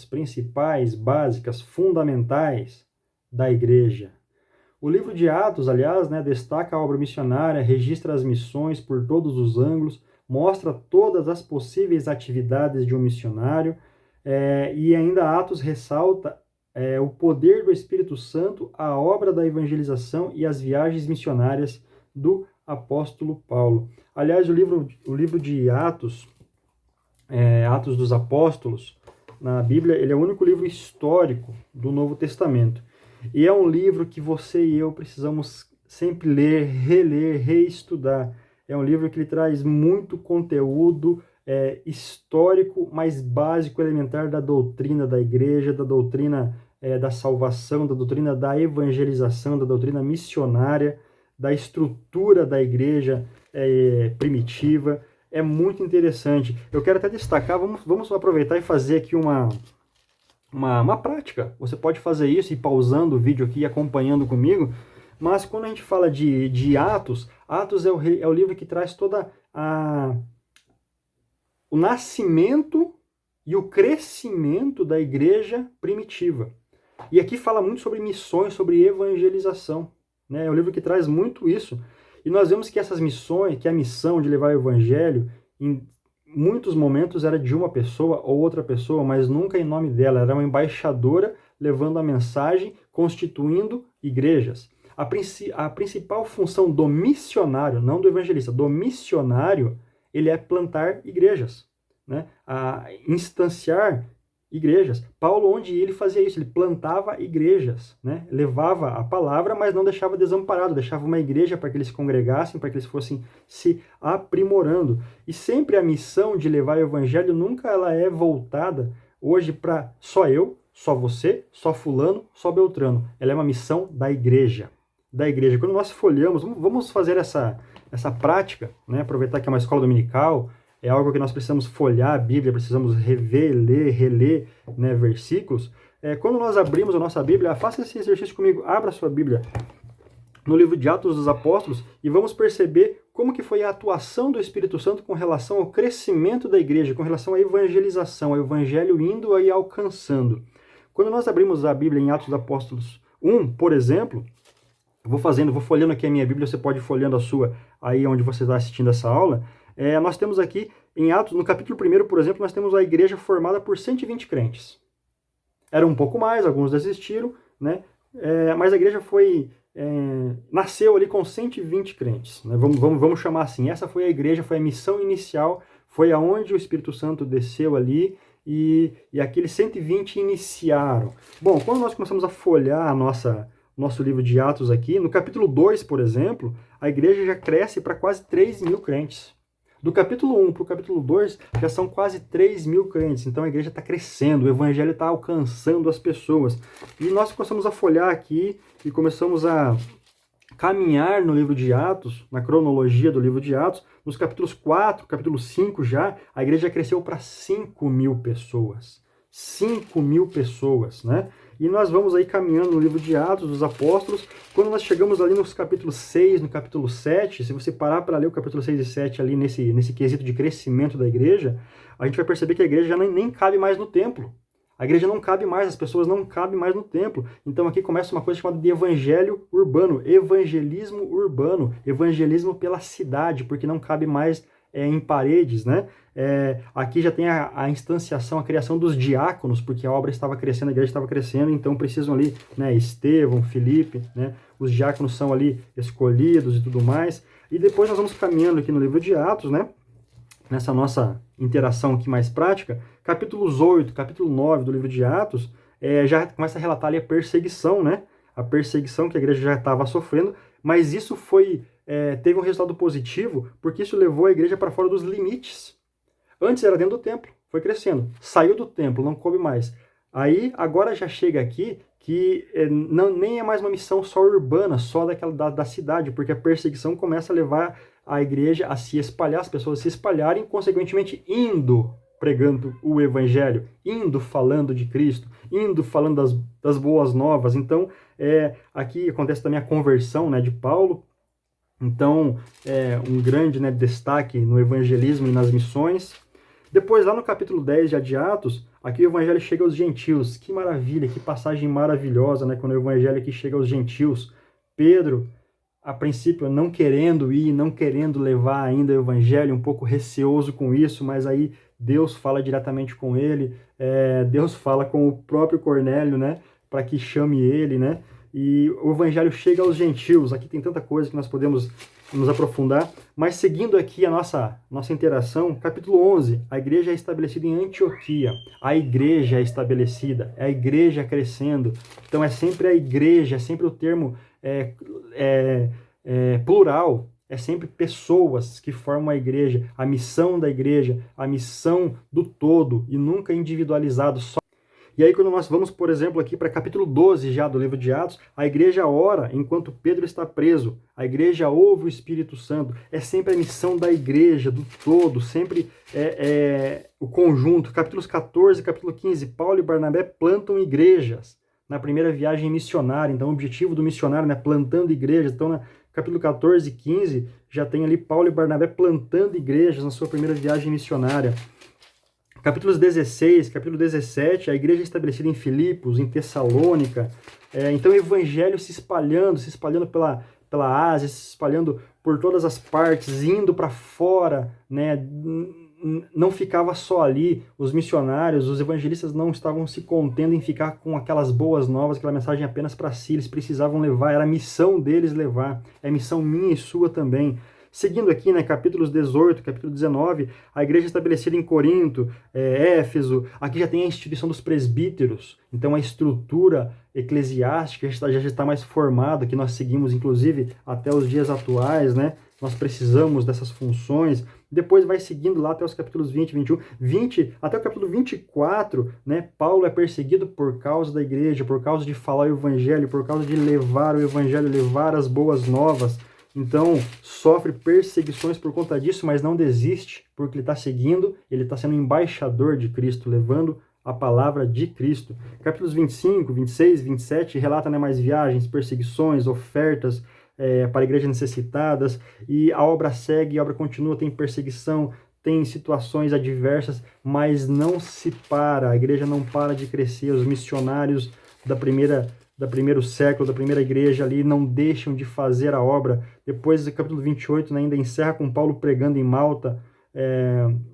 A: principais, básicas, fundamentais da igreja. O livro de Atos, aliás, né, destaca a obra missionária, registra as missões por todos os ângulos, mostra todas as possíveis atividades de um missionário, e ainda Atos ressalta o poder do Espírito Santo, a obra da evangelização e as viagens missionárias do apóstolo Paulo. Aliás, o livro de Atos, Atos dos Apóstolos, na Bíblia, ele é o único livro histórico do Novo Testamento. E é um livro que você e eu precisamos sempre ler, reler, reestudar. É um livro que ele traz muito conteúdo histórico, mais básico, elementar da doutrina da igreja, da doutrina da salvação, da doutrina da evangelização, da doutrina missionária, da estrutura da igreja primitiva. É muito interessante. Eu quero até destacar, vamos aproveitar e fazer aqui uma prática. Você pode fazer isso e pausando o vídeo aqui e acompanhando comigo, mas quando a gente fala de Atos, Atos é o livro que traz toda o nascimento e o crescimento da igreja primitiva. E aqui fala muito sobre missões, sobre evangelização. É um livro que traz muito isso. E nós vemos que essas missões, que a missão de levar o evangelho, em muitos momentos era de uma pessoa ou outra pessoa, mas nunca em nome dela. Era uma embaixadora levando a mensagem, constituindo igrejas. A principal função do missionário, não do evangelista, do missionário, ele é plantar igrejas, né? Instanciar igrejas. Paulo, onde ele fazia isso? Ele plantava igrejas, né? Levava a palavra, mas não deixava desamparado, deixava uma igreja para que eles se congregassem, para que eles fossem se aprimorando. E sempre a missão de levar o evangelho nunca ela é voltada hoje para só eu, só você, só fulano, só beltrano. Ela é uma missão da igreja. Da igreja. Quando nós folheamos, vamos fazer essa prática, né? Aproveitar que é uma escola dominical, é algo que nós precisamos folhear a Bíblia, precisamos rever, ler, reler, né, versículos. Quando nós abrimos a nossa Bíblia, faça esse exercício comigo, abra a sua Bíblia no livro de Atos dos Apóstolos e vamos perceber como que foi a atuação do Espírito Santo com relação ao crescimento da igreja, com relação à evangelização, ao evangelho indo e alcançando. Quando nós abrimos a Bíblia em Atos dos Apóstolos 1, por exemplo, vou folhando aqui a minha Bíblia, você pode ir folhando a sua aí onde você está assistindo essa aula. Nós temos aqui em Atos, no capítulo 1, por exemplo, nós temos a igreja formada por 120 crentes. Era um pouco mais, alguns desistiram, né? Mas a igreja nasceu ali com 120 crentes, né? Vamos chamar assim. Essa foi a igreja, foi a missão inicial, foi aonde o Espírito Santo desceu ali e aqueles 120 iniciaram. Bom, quando nós começamos a folhear nosso livro de Atos aqui, no capítulo 2, por exemplo, a igreja já cresce para quase 3.000 crentes. Do capítulo 1 para o capítulo 2, já são quase 3.000 crentes. Então a igreja está crescendo, o evangelho está alcançando as pessoas. E nós começamos a folhear aqui e começamos a caminhar no livro de Atos, na cronologia do livro de Atos. Nos capítulos 4, capítulo 5 já, a igreja cresceu para 5.000 pessoas. 5.000 pessoas, né? E nós vamos aí caminhando no livro de Atos dos Apóstolos. Quando nós chegamos ali nos capítulos 6, no capítulo 7, se você parar para ler o capítulo 6 e 7 ali nesse quesito de crescimento da igreja, a gente vai perceber que a igreja já nem cabe mais no templo. A igreja não cabe mais, as pessoas não cabem mais no templo. Então aqui começa uma coisa chamada de evangelho urbano, evangelismo urbano, evangelismo pela cidade, porque não cabe mais em paredes, né? Aqui já tem a instanciação, a criação dos diáconos, porque a obra estava crescendo, a igreja estava crescendo, então precisam ali, né, Estevão, Filipe, né? Os diáconos são ali escolhidos e tudo mais. E depois nós vamos caminhando aqui no livro de Atos, né? Nessa nossa interação aqui mais prática, capítulos 8, capítulo 9 do livro de Atos, já começa a relatar ali a perseguição, né? A perseguição que a igreja já estava sofrendo, mas isso teve um resultado positivo, porque isso levou a igreja para fora dos limites. Antes era dentro do templo, foi crescendo. Saiu do templo, não coube mais. Aí, agora já chega aqui que nem é mais uma missão só urbana, só da cidade, porque a perseguição começa a levar a igreja a se espalhar, as pessoas a se espalharem, consequentemente indo pregando o evangelho, indo falando de Cristo, indo falando das boas novas. Então, aqui acontece também a conversão, né, de Paulo. Então, um grande, né, destaque no evangelismo e nas missões. Depois, lá no capítulo 10 de Atos, aqui o evangelho chega aos gentios. Que maravilha, que passagem maravilhosa, né? Quando o evangelho aqui chega aos gentios. Pedro, a princípio, não querendo ir, não querendo levar ainda o evangelho, um pouco receoso com isso, mas aí Deus fala diretamente com ele, Deus fala com o próprio Cornélio, né? Para que chame ele, né? E o evangelho chega aos gentios. Aqui tem tanta coisa que nós podemos nos aprofundar, mas seguindo aqui a nossa interação, capítulo 11, a igreja é estabelecida em Antioquia, a igreja é estabelecida, é a igreja crescendo, então é sempre a igreja, é sempre o termo plural, é sempre pessoas que formam a igreja, a missão da igreja, a missão do todo, e nunca individualizado, só. E aí, quando nós vamos, por exemplo, aqui para capítulo 12 já do livro de Atos, a igreja ora enquanto Pedro está preso. A igreja ouve o Espírito Santo. É sempre a missão da igreja, do todo, sempre o conjunto. Capítulos 14 e capítulo 15, Paulo e Barnabé plantam igrejas na primeira viagem missionária. Então, o objetivo do missionário, né, plantando igrejas. Então, no capítulo 14 e 15, já tem ali Paulo e Barnabé plantando igrejas na sua primeira viagem missionária. Capítulos 16, capítulo 17, a igreja é estabelecida em Filipos, em Tessalônica. Então o evangelho se espalhando pela Ásia, se espalhando por todas as partes, indo para fora, né? Não ficava só ali. Os missionários, os evangelistas não estavam se contendo em ficar com aquelas boas novas, aquela mensagem apenas para si. Eles precisavam levar, era a missão deles levar. É missão minha e sua também. Seguindo aqui, né, capítulos 18, capítulo 19, a igreja estabelecida em Corinto, Éfeso, aqui já tem a instituição dos presbíteros, então a estrutura eclesiástica já está mais formada, que nós seguimos, inclusive, até os dias atuais, né? Nós precisamos dessas funções. Depois vai seguindo lá até os capítulos 20, 21, 20, até o capítulo 24, né? Paulo é perseguido por causa da igreja, por causa de falar o evangelho, por causa de levar o evangelho, levar as boas novas. Então, sofre perseguições por conta disso, mas não desiste, porque ele está seguindo, ele está sendo embaixador de Cristo, levando a palavra de Cristo. Capítulos 25, 26, 27, relata, né, mais viagens, perseguições, ofertas para a igreja necessitadas, e a obra segue, a obra continua, tem perseguição, tem situações adversas, mas não se para, a igreja não para de crescer, os missionários do primeiro século, da primeira igreja ali, não deixam de fazer a obra. Depois, do capítulo 28, né, ainda encerra com Paulo pregando em Malta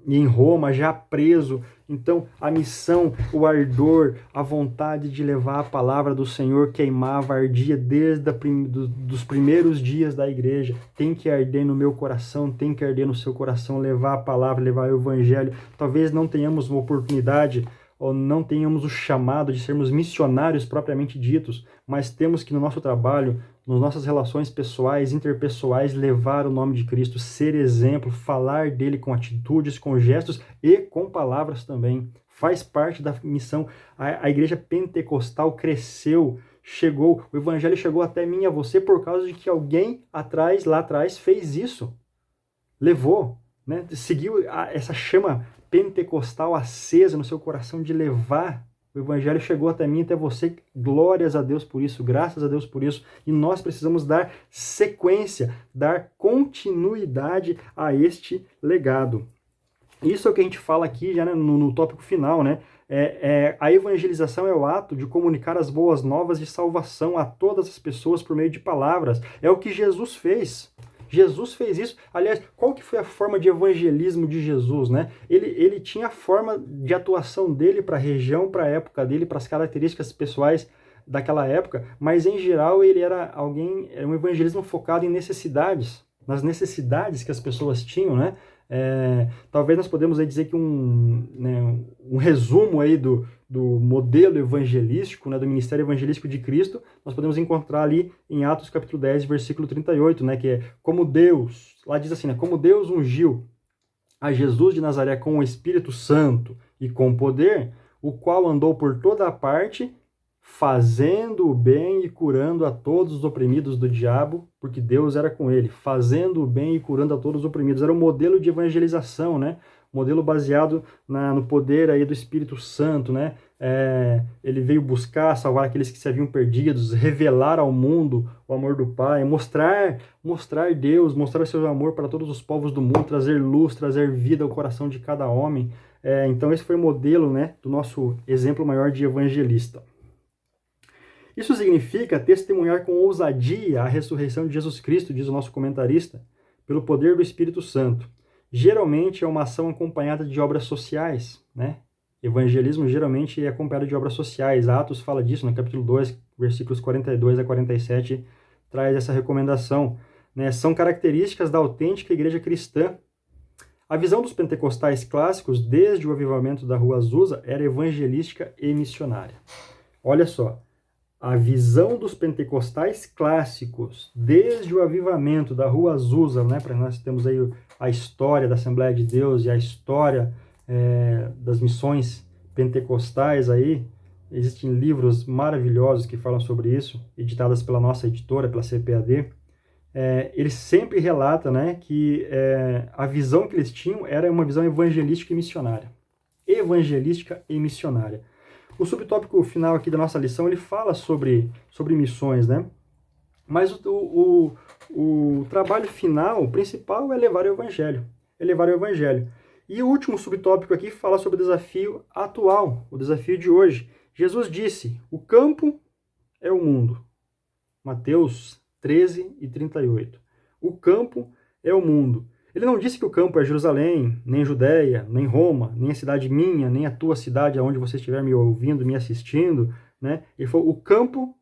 A: e em Roma, já preso. Então, a missão, o ardor, a vontade de levar a palavra do Senhor queimava, ardia desde dos primeiros dias da igreja. Tem que arder no meu coração, tem que arder no seu coração, levar a palavra, levar o evangelho. Talvez não tenhamos uma oportunidade ou não tenhamos o chamado de sermos missionários propriamente ditos, mas temos que no nosso trabalho, nas nossas relações pessoais, interpessoais, levar o nome de Cristo, ser exemplo, falar dele com atitudes, com gestos e com palavras também. Faz parte da missão. A igreja pentecostal cresceu, chegou, o evangelho chegou até mim e a você por causa de que alguém lá atrás fez isso. Levou, né? Seguiu essa chama pentecostal acesa no seu coração de levar. O evangelho chegou até mim, até você. Glórias a Deus por isso, graças a Deus por isso. E nós precisamos dar sequência, dar continuidade a este legado. Isso é o que a gente fala aqui já, né, no tópico final, né? A evangelização é o ato de comunicar as boas novas de salvação a todas as pessoas por meio de palavras. É o que Jesus fez. Jesus fez isso. Aliás, qual que foi a forma de evangelismo de Jesus, né? Ele tinha a forma de atuação dele para a região, para a época dele, para as características pessoais daquela época, mas em geral ele era um evangelismo focado em necessidades, nas necessidades que as pessoas tinham, né? Talvez nós podemos aí dizer que um resumo aí do modelo evangelístico, né, do ministério evangelístico de Cristo, nós podemos encontrar ali em Atos capítulo 10, versículo 38, né, que é como Deus, lá diz assim, né, como Deus ungiu a Jesus de Nazaré com o Espírito Santo e com poder, o qual andou por toda a parte, fazendo o bem e curando a todos os oprimidos do diabo, porque Deus era com ele, fazendo o bem e curando a todos os oprimidos. Era um modelo de evangelização, né? Modelo baseado no poder aí do Espírito Santo, né? Ele veio buscar salvar aqueles que se haviam perdidos, revelar ao mundo o amor do Pai, mostrar Deus, mostrar o seu amor para todos os povos do mundo, trazer luz, trazer vida ao coração de cada homem. Então esse foi o modelo, né, do nosso exemplo maior de evangelista. Isso significa testemunhar com ousadia a ressurreição de Jesus Cristo, diz o nosso comentarista, pelo poder do Espírito Santo. Geralmente é uma ação acompanhada de obras sociais, né? Evangelismo geralmente é acompanhado de obras sociais. Atos fala disso no capítulo 2, versículos 42 a 47, traz essa recomendação, né? São características da autêntica igreja cristã. A visão dos pentecostais clássicos, desde o avivamento da Rua Azusa, era evangelística e missionária. Olha só, a visão dos pentecostais clássicos, desde o avivamento da Rua Azusa, né, para nós temos aí a história da Assembleia de Deus e a história das missões pentecostais aí, existem livros maravilhosos que falam sobre isso, editadas pela nossa editora, pela CPAD. Ele sempre relata, né, que a visão que eles tinham era uma visão evangelística e missionária. Evangelística e missionária. O subtópico final aqui da nossa lição, ele fala sobre missões, né? Mas o trabalho final, o principal, é levar o evangelho. É levar o evangelho. E o último subtópico aqui fala sobre o desafio atual, o desafio de hoje. Jesus disse, o campo é o mundo. Mateus 13 e 38. O campo é o mundo. Ele não disse que o campo é Jerusalém, nem Judéia, nem Roma, nem a cidade minha, nem a tua cidade, aonde você estiver me ouvindo, me assistindo, né? Ele falou, o campo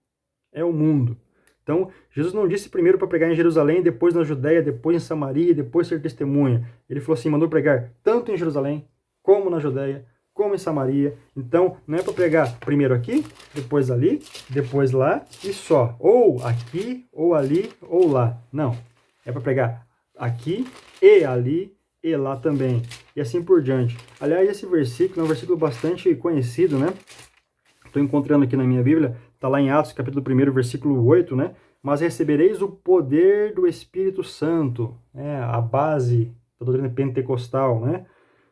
A: é o mundo. Então, Jesus não disse primeiro para pregar em Jerusalém, depois na Judéia, depois em Samaria, depois ser testemunha. Ele falou assim, mandou pregar tanto em Jerusalém, como na Judéia, como em Samaria. Então, não é para pregar primeiro aqui, depois ali, depois lá, e só. Ou aqui, ou ali, ou lá. Não. É para pregar aqui e ali e lá também. E assim por diante. Aliás, esse versículo é um versículo bastante conhecido, né? Estou encontrando aqui na minha Bíblia, está lá em Atos, capítulo 1, versículo 8, né? Mas recebereis o poder do Espírito Santo, né? A base da doutrina pentecostal, né?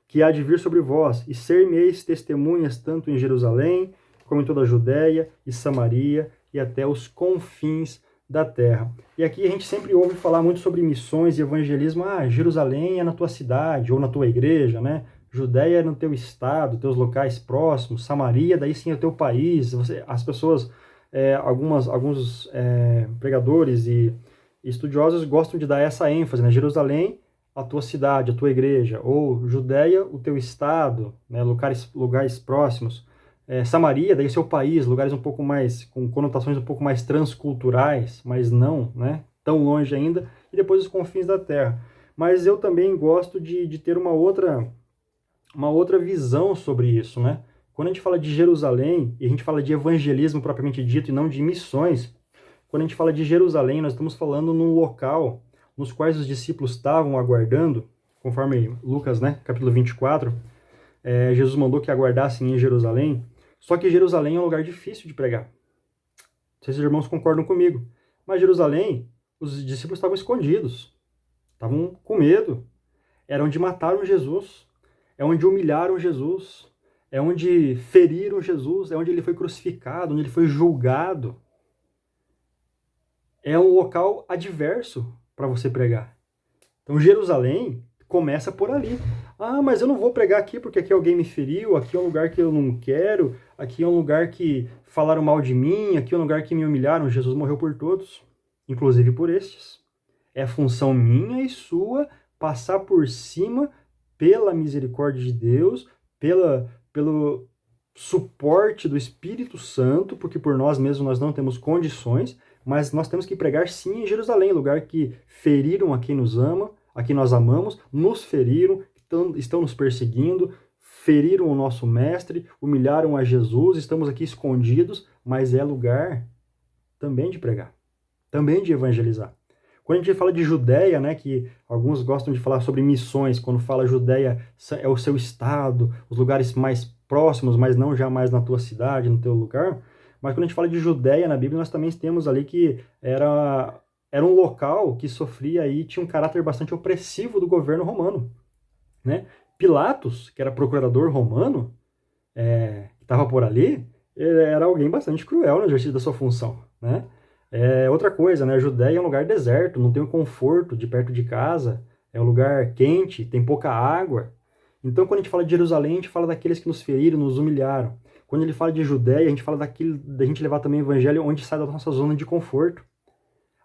A: Que há de vir sobre vós, e ser-me-eis testemunhas tanto em Jerusalém, como em toda a Judéia e Samaria, e até os confins da terra. E aqui a gente sempre ouve falar muito sobre missões e evangelismo. Jerusalém é na tua cidade, ou na tua igreja, né? Judéia é no teu estado, teus locais próximos, Samaria, daí sim é o teu país. As pessoas, alguns pregadores e estudiosos gostam de dar essa ênfase, né? Jerusalém, a tua cidade, a tua igreja, ou Judéia, o teu estado, né? Lugares próximos. Samaria, daí seu país, lugares um pouco mais, com conotações um pouco mais transculturais, mas não, né? Tão longe ainda, e depois os confins da terra. Mas eu também gosto de ter uma outra visão sobre isso, né? Quando a gente fala de Jerusalém, e a gente fala de evangelismo propriamente dito, e não de missões, quando a gente fala de Jerusalém, nós estamos falando num local nos quais os discípulos estavam aguardando, conforme Lucas, né, capítulo 24, Jesus mandou que aguardassem em Jerusalém, só que Jerusalém é um lugar difícil de pregar. Não sei se os irmãos concordam comigo, mas Jerusalém, os discípulos estavam escondidos, estavam com medo, era onde mataram Jesus, é onde humilharam Jesus, é onde feriram Jesus, é onde ele foi crucificado, onde ele foi julgado. É um local adverso para você pregar. Então Jerusalém começa por ali. Ah, mas eu não vou pregar aqui porque aqui alguém me feriu, aqui é um lugar que eu não quero, aqui é um lugar que falaram mal de mim, aqui é um lugar que me humilharam. Jesus morreu por todos, inclusive por estes. É função minha e sua passar por cima pela misericórdia de Deus, pelo suporte do Espírito Santo, porque por nós mesmos nós não temos condições, mas nós temos que pregar sim em Jerusalém, lugar que feriram a quem nos ama, a quem nós amamos, nos feriram, estão nos perseguindo, feriram o nosso mestre, humilharam a Jesus, estamos aqui escondidos, mas é lugar também de pregar, também de evangelizar. Quando a gente fala de Judéia, né, que alguns gostam de falar sobre missões, quando fala Judéia é o seu estado, os lugares mais próximos, mas não jamais na tua cidade, no teu lugar. Mas quando a gente fala de Judéia na Bíblia, nós também temos ali que era um local que sofria e tinha um caráter bastante opressivo do governo romano, né? Pilatos, que era procurador romano, que estava por ali, ele era alguém bastante cruel no exercício da sua função, né? Outra coisa, né? A Judéia é um lugar deserto, não tem o conforto de perto de casa, é um lugar quente, tem pouca água. Então, quando a gente fala de Jerusalém, a gente fala daqueles que nos feriram, nos humilharam. Quando ele fala de Judéia, a gente fala da gente levar também o evangelho onde sai da nossa zona de conforto,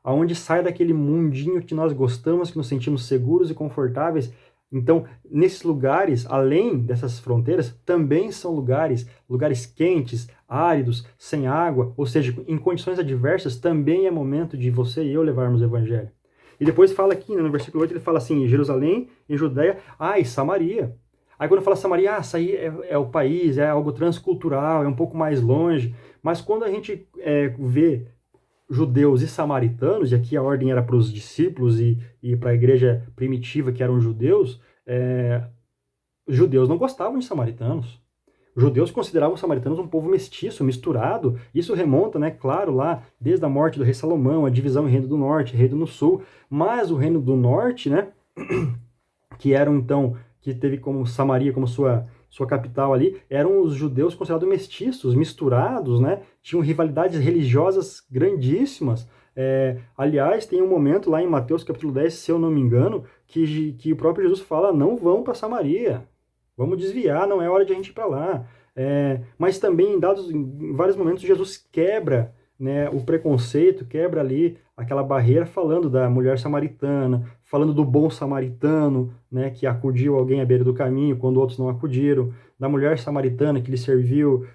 A: aonde sai daquele mundinho que nós gostamos, que nos sentimos seguros e confortáveis. Então, nesses lugares, além dessas fronteiras, também são lugares quentes, áridos, sem água, ou seja, em condições adversas, também é momento de você e eu levarmos o evangelho. E depois fala aqui, no versículo 8, ele fala assim, Jerusalém, em Judéia, e Samaria. Aí quando fala Samaria, isso aí é o país, é algo transcultural, é um pouco mais longe. Mas quando a gente vê judeus e samaritanos, e aqui a ordem era para os discípulos e para a igreja primitiva, que eram judeus, os judeus não gostavam de samaritanos. Os judeus consideravam os samaritanos um povo mestiço, misturado. Isso remonta, né, claro, lá desde a morte do rei Salomão, a divisão em Reino do Norte, Reino do Sul. Mas o Reino do Norte, né, que teve como Samaria como sua capital ali, eram os judeus considerados mestiços, misturados, né? Tinham rivalidades religiosas grandíssimas. Aliás, tem um momento lá em Mateus capítulo 10, se eu não me engano, que o próprio Jesus fala, não vão para Samaria, vamos desviar, não é hora de a gente ir para lá. Mas também, em vários momentos, Jesus quebra, né, o preconceito, quebra ali aquela barreira, falando da mulher samaritana, falando do bom samaritano, né, que acudiu alguém à beira do caminho quando outros não acudiram, da mulher samaritana que lhe serviu,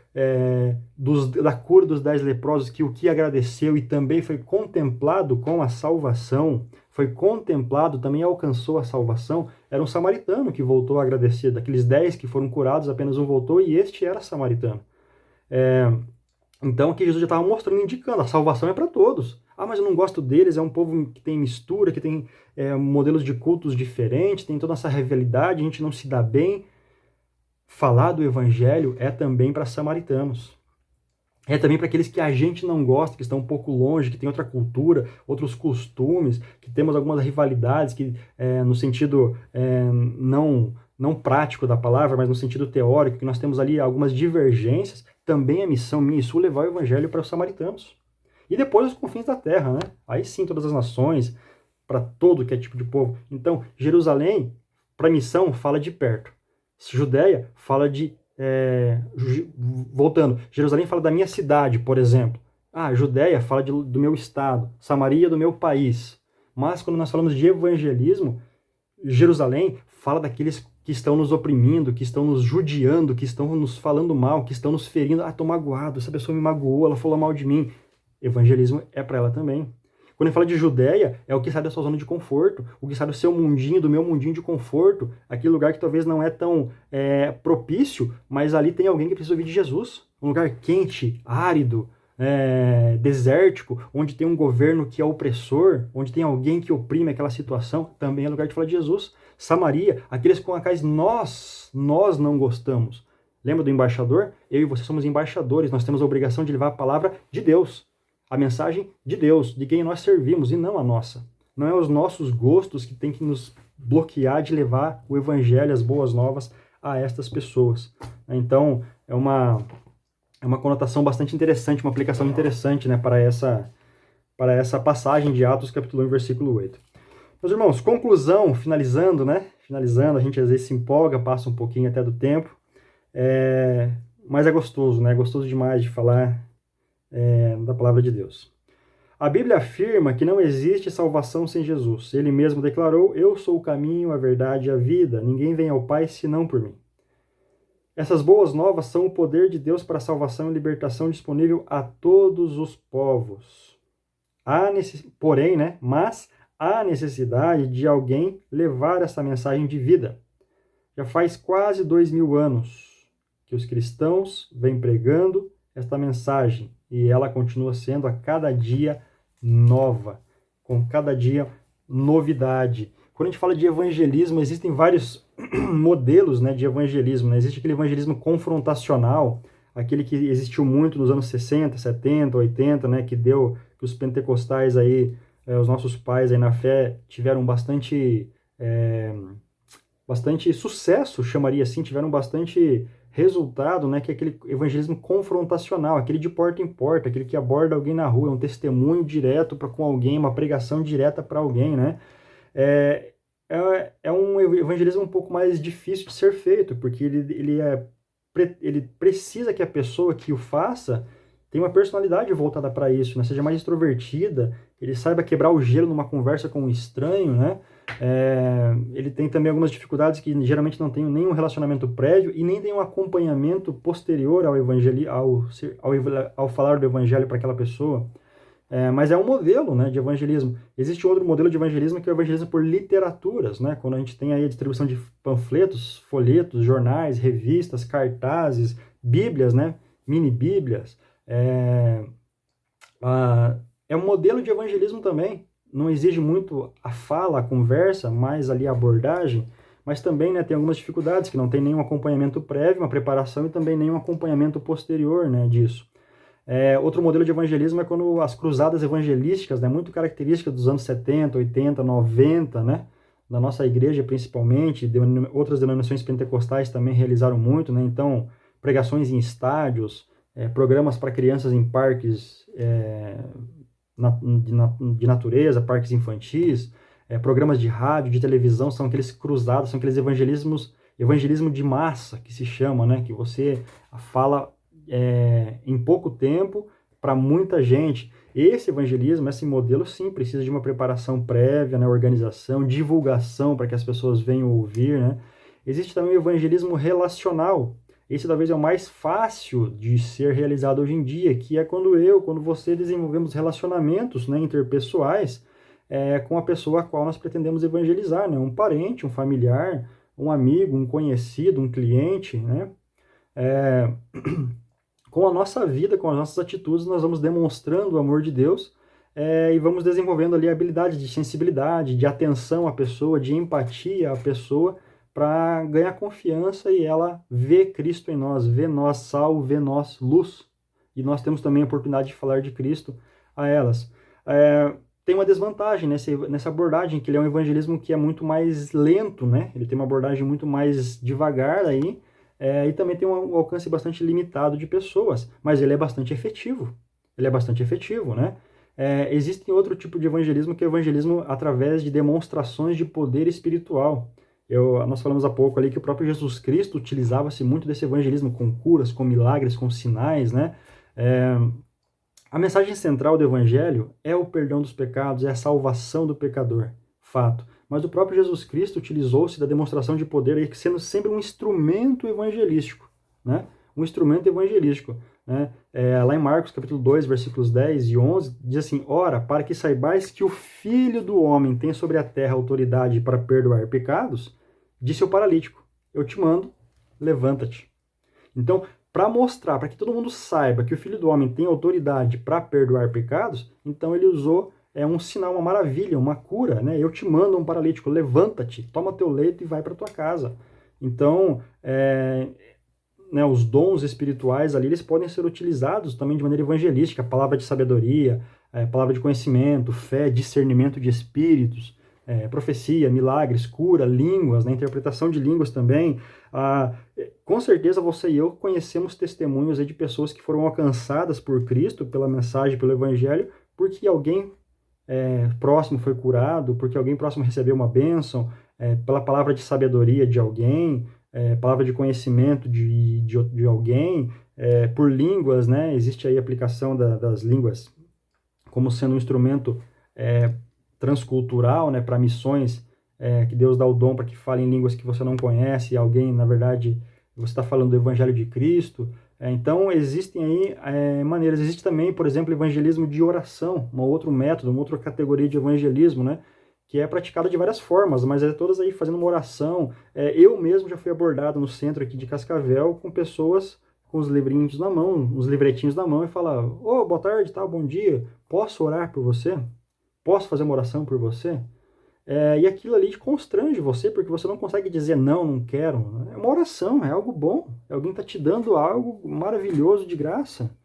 A: da cura dos 10 leprosos, que o que agradeceu e também foi contemplado com a salvação, foi contemplado, também alcançou a salvação, era um samaritano que voltou a agradecer. Daqueles 10 que foram curados, apenas um voltou, e este era samaritano. Então, aqui Jesus já estava mostrando, indicando, a salvação é para todos. Mas eu não gosto deles, é um povo que tem mistura, que tem modelos de cultos diferentes, tem toda essa rivalidade, a gente não se dá bem. Falar do evangelho é também para samaritanos. É também para aqueles que a gente não gosta, que estão um pouco longe, que tem outra cultura, outros costumes, que temos algumas rivalidades, que no sentido não prático da palavra, mas no sentido teórico, que nós temos ali algumas divergências. Também é missão minha e sua levar o evangelho para os samaritanos. E depois os confins da terra, né? Aí sim, todas as nações, para todo que é tipo de povo. Então, Jerusalém, para missão, fala de perto. Judéia fala de... voltando, Jerusalém fala da minha cidade, por exemplo. Judéia fala do meu estado. Samaria, do meu país. Mas quando nós falamos de evangelismo, Jerusalém fala daqueles que estão nos oprimindo, que estão nos judiando, que estão nos falando mal, que estão nos ferindo. Estou magoado, essa pessoa me magoou, ela falou mal de mim. Evangelismo é para ela também. Quando ele fala de Judéia, é o que sai da sua zona de conforto, o que sai do seu mundinho, do meu mundinho de conforto, aquele lugar que talvez não é tão propício, mas ali tem alguém que precisa ouvir de Jesus. Um lugar quente, árido, desértico, onde tem um governo que é opressor, onde tem alguém que oprime aquela situação, também é lugar de falar de Jesus. Samaria, aqueles com os quais nós não gostamos. Lembra do embaixador? Eu e você somos embaixadores, nós temos a obrigação de levar a palavra de Deus, a mensagem de Deus, de quem nós servimos, e não a nossa. Não é os nossos gostos que tem que nos bloquear de levar o evangelho, as boas novas a estas pessoas. Então, é uma conotação bastante interessante, uma aplicação interessante, né, para essa passagem de Atos, capítulo 1, versículo 8. Meus irmãos, conclusão, finalizando, né? finalizando, a gente às vezes se empolga, passa um pouquinho até do tempo, mas é gostoso, né? É gostoso demais de falar da palavra de Deus. A Bíblia afirma que não existe salvação sem Jesus. Ele mesmo declarou: Eu sou o caminho, a verdade e a vida. Ninguém vem ao Pai senão por mim. Essas boas novas são o poder de Deus para a salvação e libertação disponível a todos os povos. Porém, né? Mas há necessidade de alguém levar essa mensagem de vida. Já faz quase 2000 anos que os cristãos vêm pregando esta mensagem e ela continua sendo a cada dia nova, com cada dia novidade. Quando a gente fala de evangelismo, existem vários modelos, né, de evangelismo. Né? Existe aquele evangelismo confrontacional, aquele que existiu muito nos anos 60, 70, 80, né, que os pentecostais aí, os nossos pais aí na fé tiveram bastante sucesso, chamaria assim, tiveram bastante resultado, né, que é aquele evangelismo confrontacional, aquele de porta em porta, aquele que aborda alguém na rua, é um testemunho direto com alguém, uma pregação direta para alguém, né? É um evangelismo um pouco mais difícil de ser feito, porque ele precisa que a pessoa que o faça tenha uma personalidade voltada para isso, né? Seja mais extrovertida, ele saiba quebrar o gelo numa conversa com um estranho, né? Ele tem também algumas dificuldades que geralmente não tem nenhum relacionamento prévio e nem tem um acompanhamento posterior ao falar do evangelho para aquela pessoa. Mas é um modelo, né, de evangelismo. Existe outro modelo de evangelismo que é o evangelismo por literaturas, né? Quando a gente tem aí a distribuição de panfletos, folhetos, jornais, revistas, cartazes, bíblias, né? Mini bíblias. É um modelo de evangelismo também. Não exige muito a fala, a conversa, mais ali a abordagem, mas também, né, tem algumas dificuldades, que não tem nenhum acompanhamento prévio, uma preparação e também nenhum acompanhamento posterior, né, disso. Outro modelo de evangelismo é quando as cruzadas evangelísticas, né, muito característica dos anos 70, 80, 90, né, da nossa igreja principalmente, outras denominações pentecostais também realizaram muito, né, então pregações em estádios, programas para crianças em parques de natureza, parques infantis, programas de rádio, de televisão, são aqueles cruzados, são aqueles evangelismo de massa, que se chama, né, que você fala em pouco tempo para muita gente. Esse evangelismo, esse modelo, sim, precisa de uma preparação prévia, né, organização, divulgação para que as pessoas venham ouvir, né? Existe também o evangelismo relacional. Esse talvez é o mais fácil de ser realizado hoje em dia, que é quando você desenvolvemos relacionamentos, né, interpessoais com a pessoa a qual nós pretendemos evangelizar, né? Um parente, um familiar, um amigo, um conhecido, um cliente, né? Com a nossa vida, com as nossas atitudes, nós vamos demonstrando o amor de Deus e vamos desenvolvendo ali a habilidade de sensibilidade, de atenção à pessoa, de empatia à pessoa, para ganhar confiança e ela ver Cristo em nós, ver nós sal, ver nós luz. E nós temos também a oportunidade de falar de Cristo a elas. Tem uma desvantagem nessa abordagem, que ele é um evangelismo que é muito mais lento, né? Ele tem uma abordagem muito mais devagar aí, e também tem um alcance bastante limitado de pessoas, mas ele é bastante efetivo. Ele é bastante efetivo, né? Existe outro tipo de evangelismo, que é o evangelismo através de demonstrações de poder espiritual. Nós falamos há pouco ali que o próprio Jesus Cristo utilizava-se muito desse evangelismo com curas, com milagres, com sinais, né? A mensagem central do evangelho é o perdão dos pecados, é a salvação do pecador, fato. Mas o próprio Jesus Cristo utilizou-se da demonstração de poder aí, sendo sempre um instrumento evangelístico, né? Um instrumento evangelístico, né? Lá em Marcos, capítulo 2, versículos 10 e 11, diz assim: Ora, para que saibais que o Filho do Homem tem sobre a terra autoridade para perdoar pecados, disse ao paralítico: Eu te mando, levanta-te. Então, para mostrar, para que todo mundo saiba que o Filho do Homem tem autoridade para perdoar pecados, então ele usou um sinal, uma maravilha, uma cura, né? Eu te mando, um paralítico, levanta-te, toma teu leito e vai para tua casa. Então, né, os dons espirituais ali, eles podem ser utilizados também de maneira evangelística, a palavra de sabedoria, palavra de conhecimento, fé, discernimento de espíritos, profecia, milagres, cura, línguas, né, interpretação de línguas também. Com certeza você e eu conhecemos testemunhos aí de pessoas que foram alcançadas por Cristo, pela mensagem, pelo evangelho, porque alguém próximo foi curado, porque alguém próximo recebeu uma bênção, pela palavra de sabedoria de alguém, palavra de conhecimento de alguém, por línguas, né? Existe aí a aplicação das línguas como sendo um instrumento transcultural, né, para missões, que Deus dá o dom para que fale em línguas que você não conhece, e alguém, na verdade, você está falando do Evangelho de Cristo. Então, existem aí maneiras. Existe também, por exemplo, evangelismo de oração, um outro método, uma outra categoria de evangelismo, né, que é praticada de várias formas, mas todas aí fazendo uma oração. Eu mesmo já fui abordado no centro aqui de Cascavel com pessoas com os livrinhos na mão, os livretinhos na mão, e falar: ô, boa tarde, tal, bom dia, posso orar por você? Posso fazer uma oração por você? E aquilo ali te constrange você, porque você não consegue dizer não, não quero. É uma oração, é algo bom. Alguém está te dando algo maravilhoso de graça,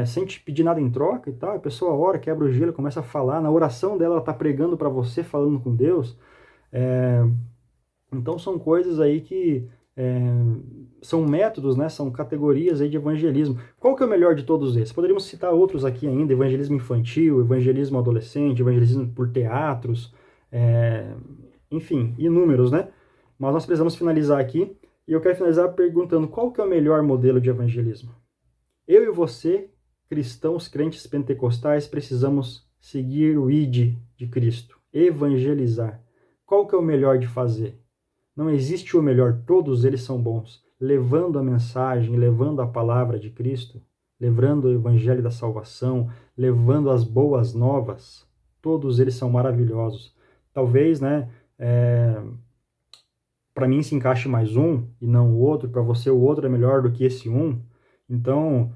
A: sem te pedir nada em troca e tal. A pessoa ora, quebra o gelo, começa a falar. Na oração dela, ela está pregando para você, falando com Deus. Então são coisas aí que são métodos, né? São categorias aí de evangelismo. Qual que é o melhor de todos esses? Poderíamos citar outros aqui ainda: evangelismo infantil, evangelismo adolescente, evangelismo por teatros, enfim, inúmeros, né? Mas nós precisamos finalizar aqui, e eu quero finalizar perguntando: qual que é o melhor modelo de evangelismo? Eu e você, cristãos, crentes pentecostais, precisamos seguir o ID de Cristo, evangelizar. Qual que é o melhor de fazer? Não existe o melhor, todos eles são bons, levando a mensagem, levando a palavra de Cristo, levando o evangelho da salvação, levando as boas novas. Todos eles são maravilhosos. Talvez, né, para mim se encaixe mais um e não o outro, para você o outro é melhor do que esse um. Então,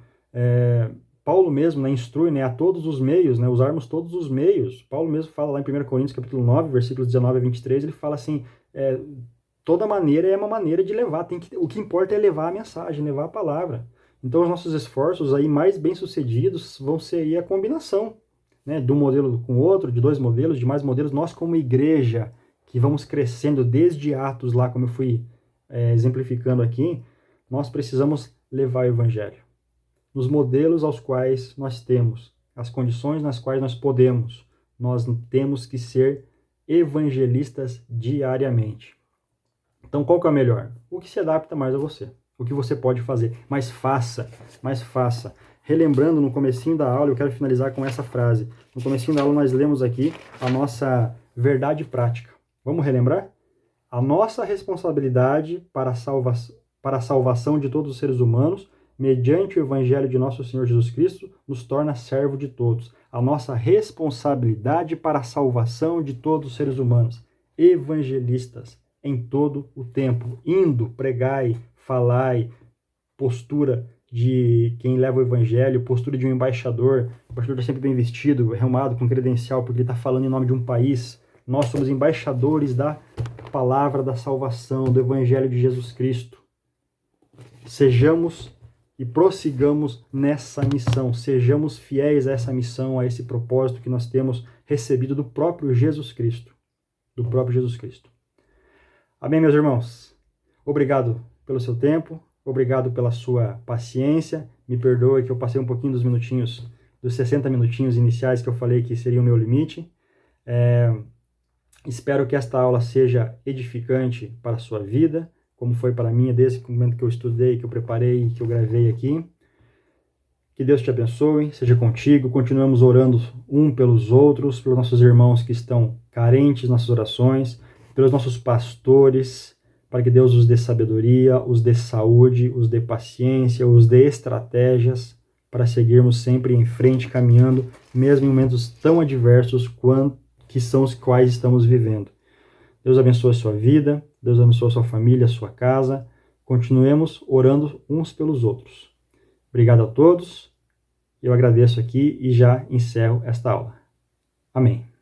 A: Paulo mesmo, né, instrui, né, a todos os meios, né, usarmos todos os meios. Paulo mesmo fala lá em 1 Coríntios capítulo 9, versículos 19 a 23, ele fala assim: toda maneira é uma maneira de levar, o que importa é levar a mensagem, levar a palavra. Então os nossos esforços aí mais bem-sucedidos vão ser aí a combinação, né, de um modelo com o outro, de dois modelos, de mais modelos. Nós como igreja, que vamos crescendo desde Atos lá, como eu fui exemplificando aqui, nós precisamos levar o evangelho nos modelos aos quais nós temos, as condições nas quais nós podemos. Nós temos que ser evangelistas diariamente. Então, qual que é o melhor? O que se adapta mais a você, o que você pode fazer. Mas faça. Relembrando, no comecinho da aula, eu quero finalizar com essa frase. No comecinho da aula nós lemos aqui a nossa verdade prática. Vamos relembrar? A nossa responsabilidade para a salvação de todos os seres humanos, mediante o evangelho de nosso Senhor Jesus Cristo, nos torna servo de todos. A nossa responsabilidade para a salvação de todos os seres humanos. Evangelistas em todo o tempo, indo, pregai, falai, postura de quem leva o evangelho, postura de um embaixador. O embaixador está sempre bem vestido, arrumado, com credencial, porque ele está falando em nome de um país. Nós somos embaixadores da palavra da salvação, do evangelho de Jesus Cristo. Sejamos e prossigamos nessa missão, sejamos fiéis a essa missão, a esse propósito que nós temos recebido do próprio Jesus Cristo. Amém, meus irmãos? Obrigado pelo seu tempo, obrigado pela sua paciência. Me perdoe que eu passei um pouquinho dos 60 minutinhos iniciais que eu falei que seria o meu limite. Espero que esta aula seja edificante para a sua vida, como foi para mim desde o momento que eu estudei, que eu preparei, que eu gravei aqui. Que Deus te abençoe, seja contigo. Continuamos orando um pelos outros, pelos nossos irmãos que estão carentes nas suas orações, pelos nossos pastores, para que Deus os dê sabedoria, os dê saúde, os dê paciência, os dê estratégias para seguirmos sempre em frente, caminhando, mesmo em momentos tão adversos que são os quais estamos vivendo. Deus abençoe a sua vida, Deus abençoe a sua família, a sua casa. Continuemos orando uns pelos outros. Obrigado a todos. Eu agradeço aqui e já encerro esta aula. Amém.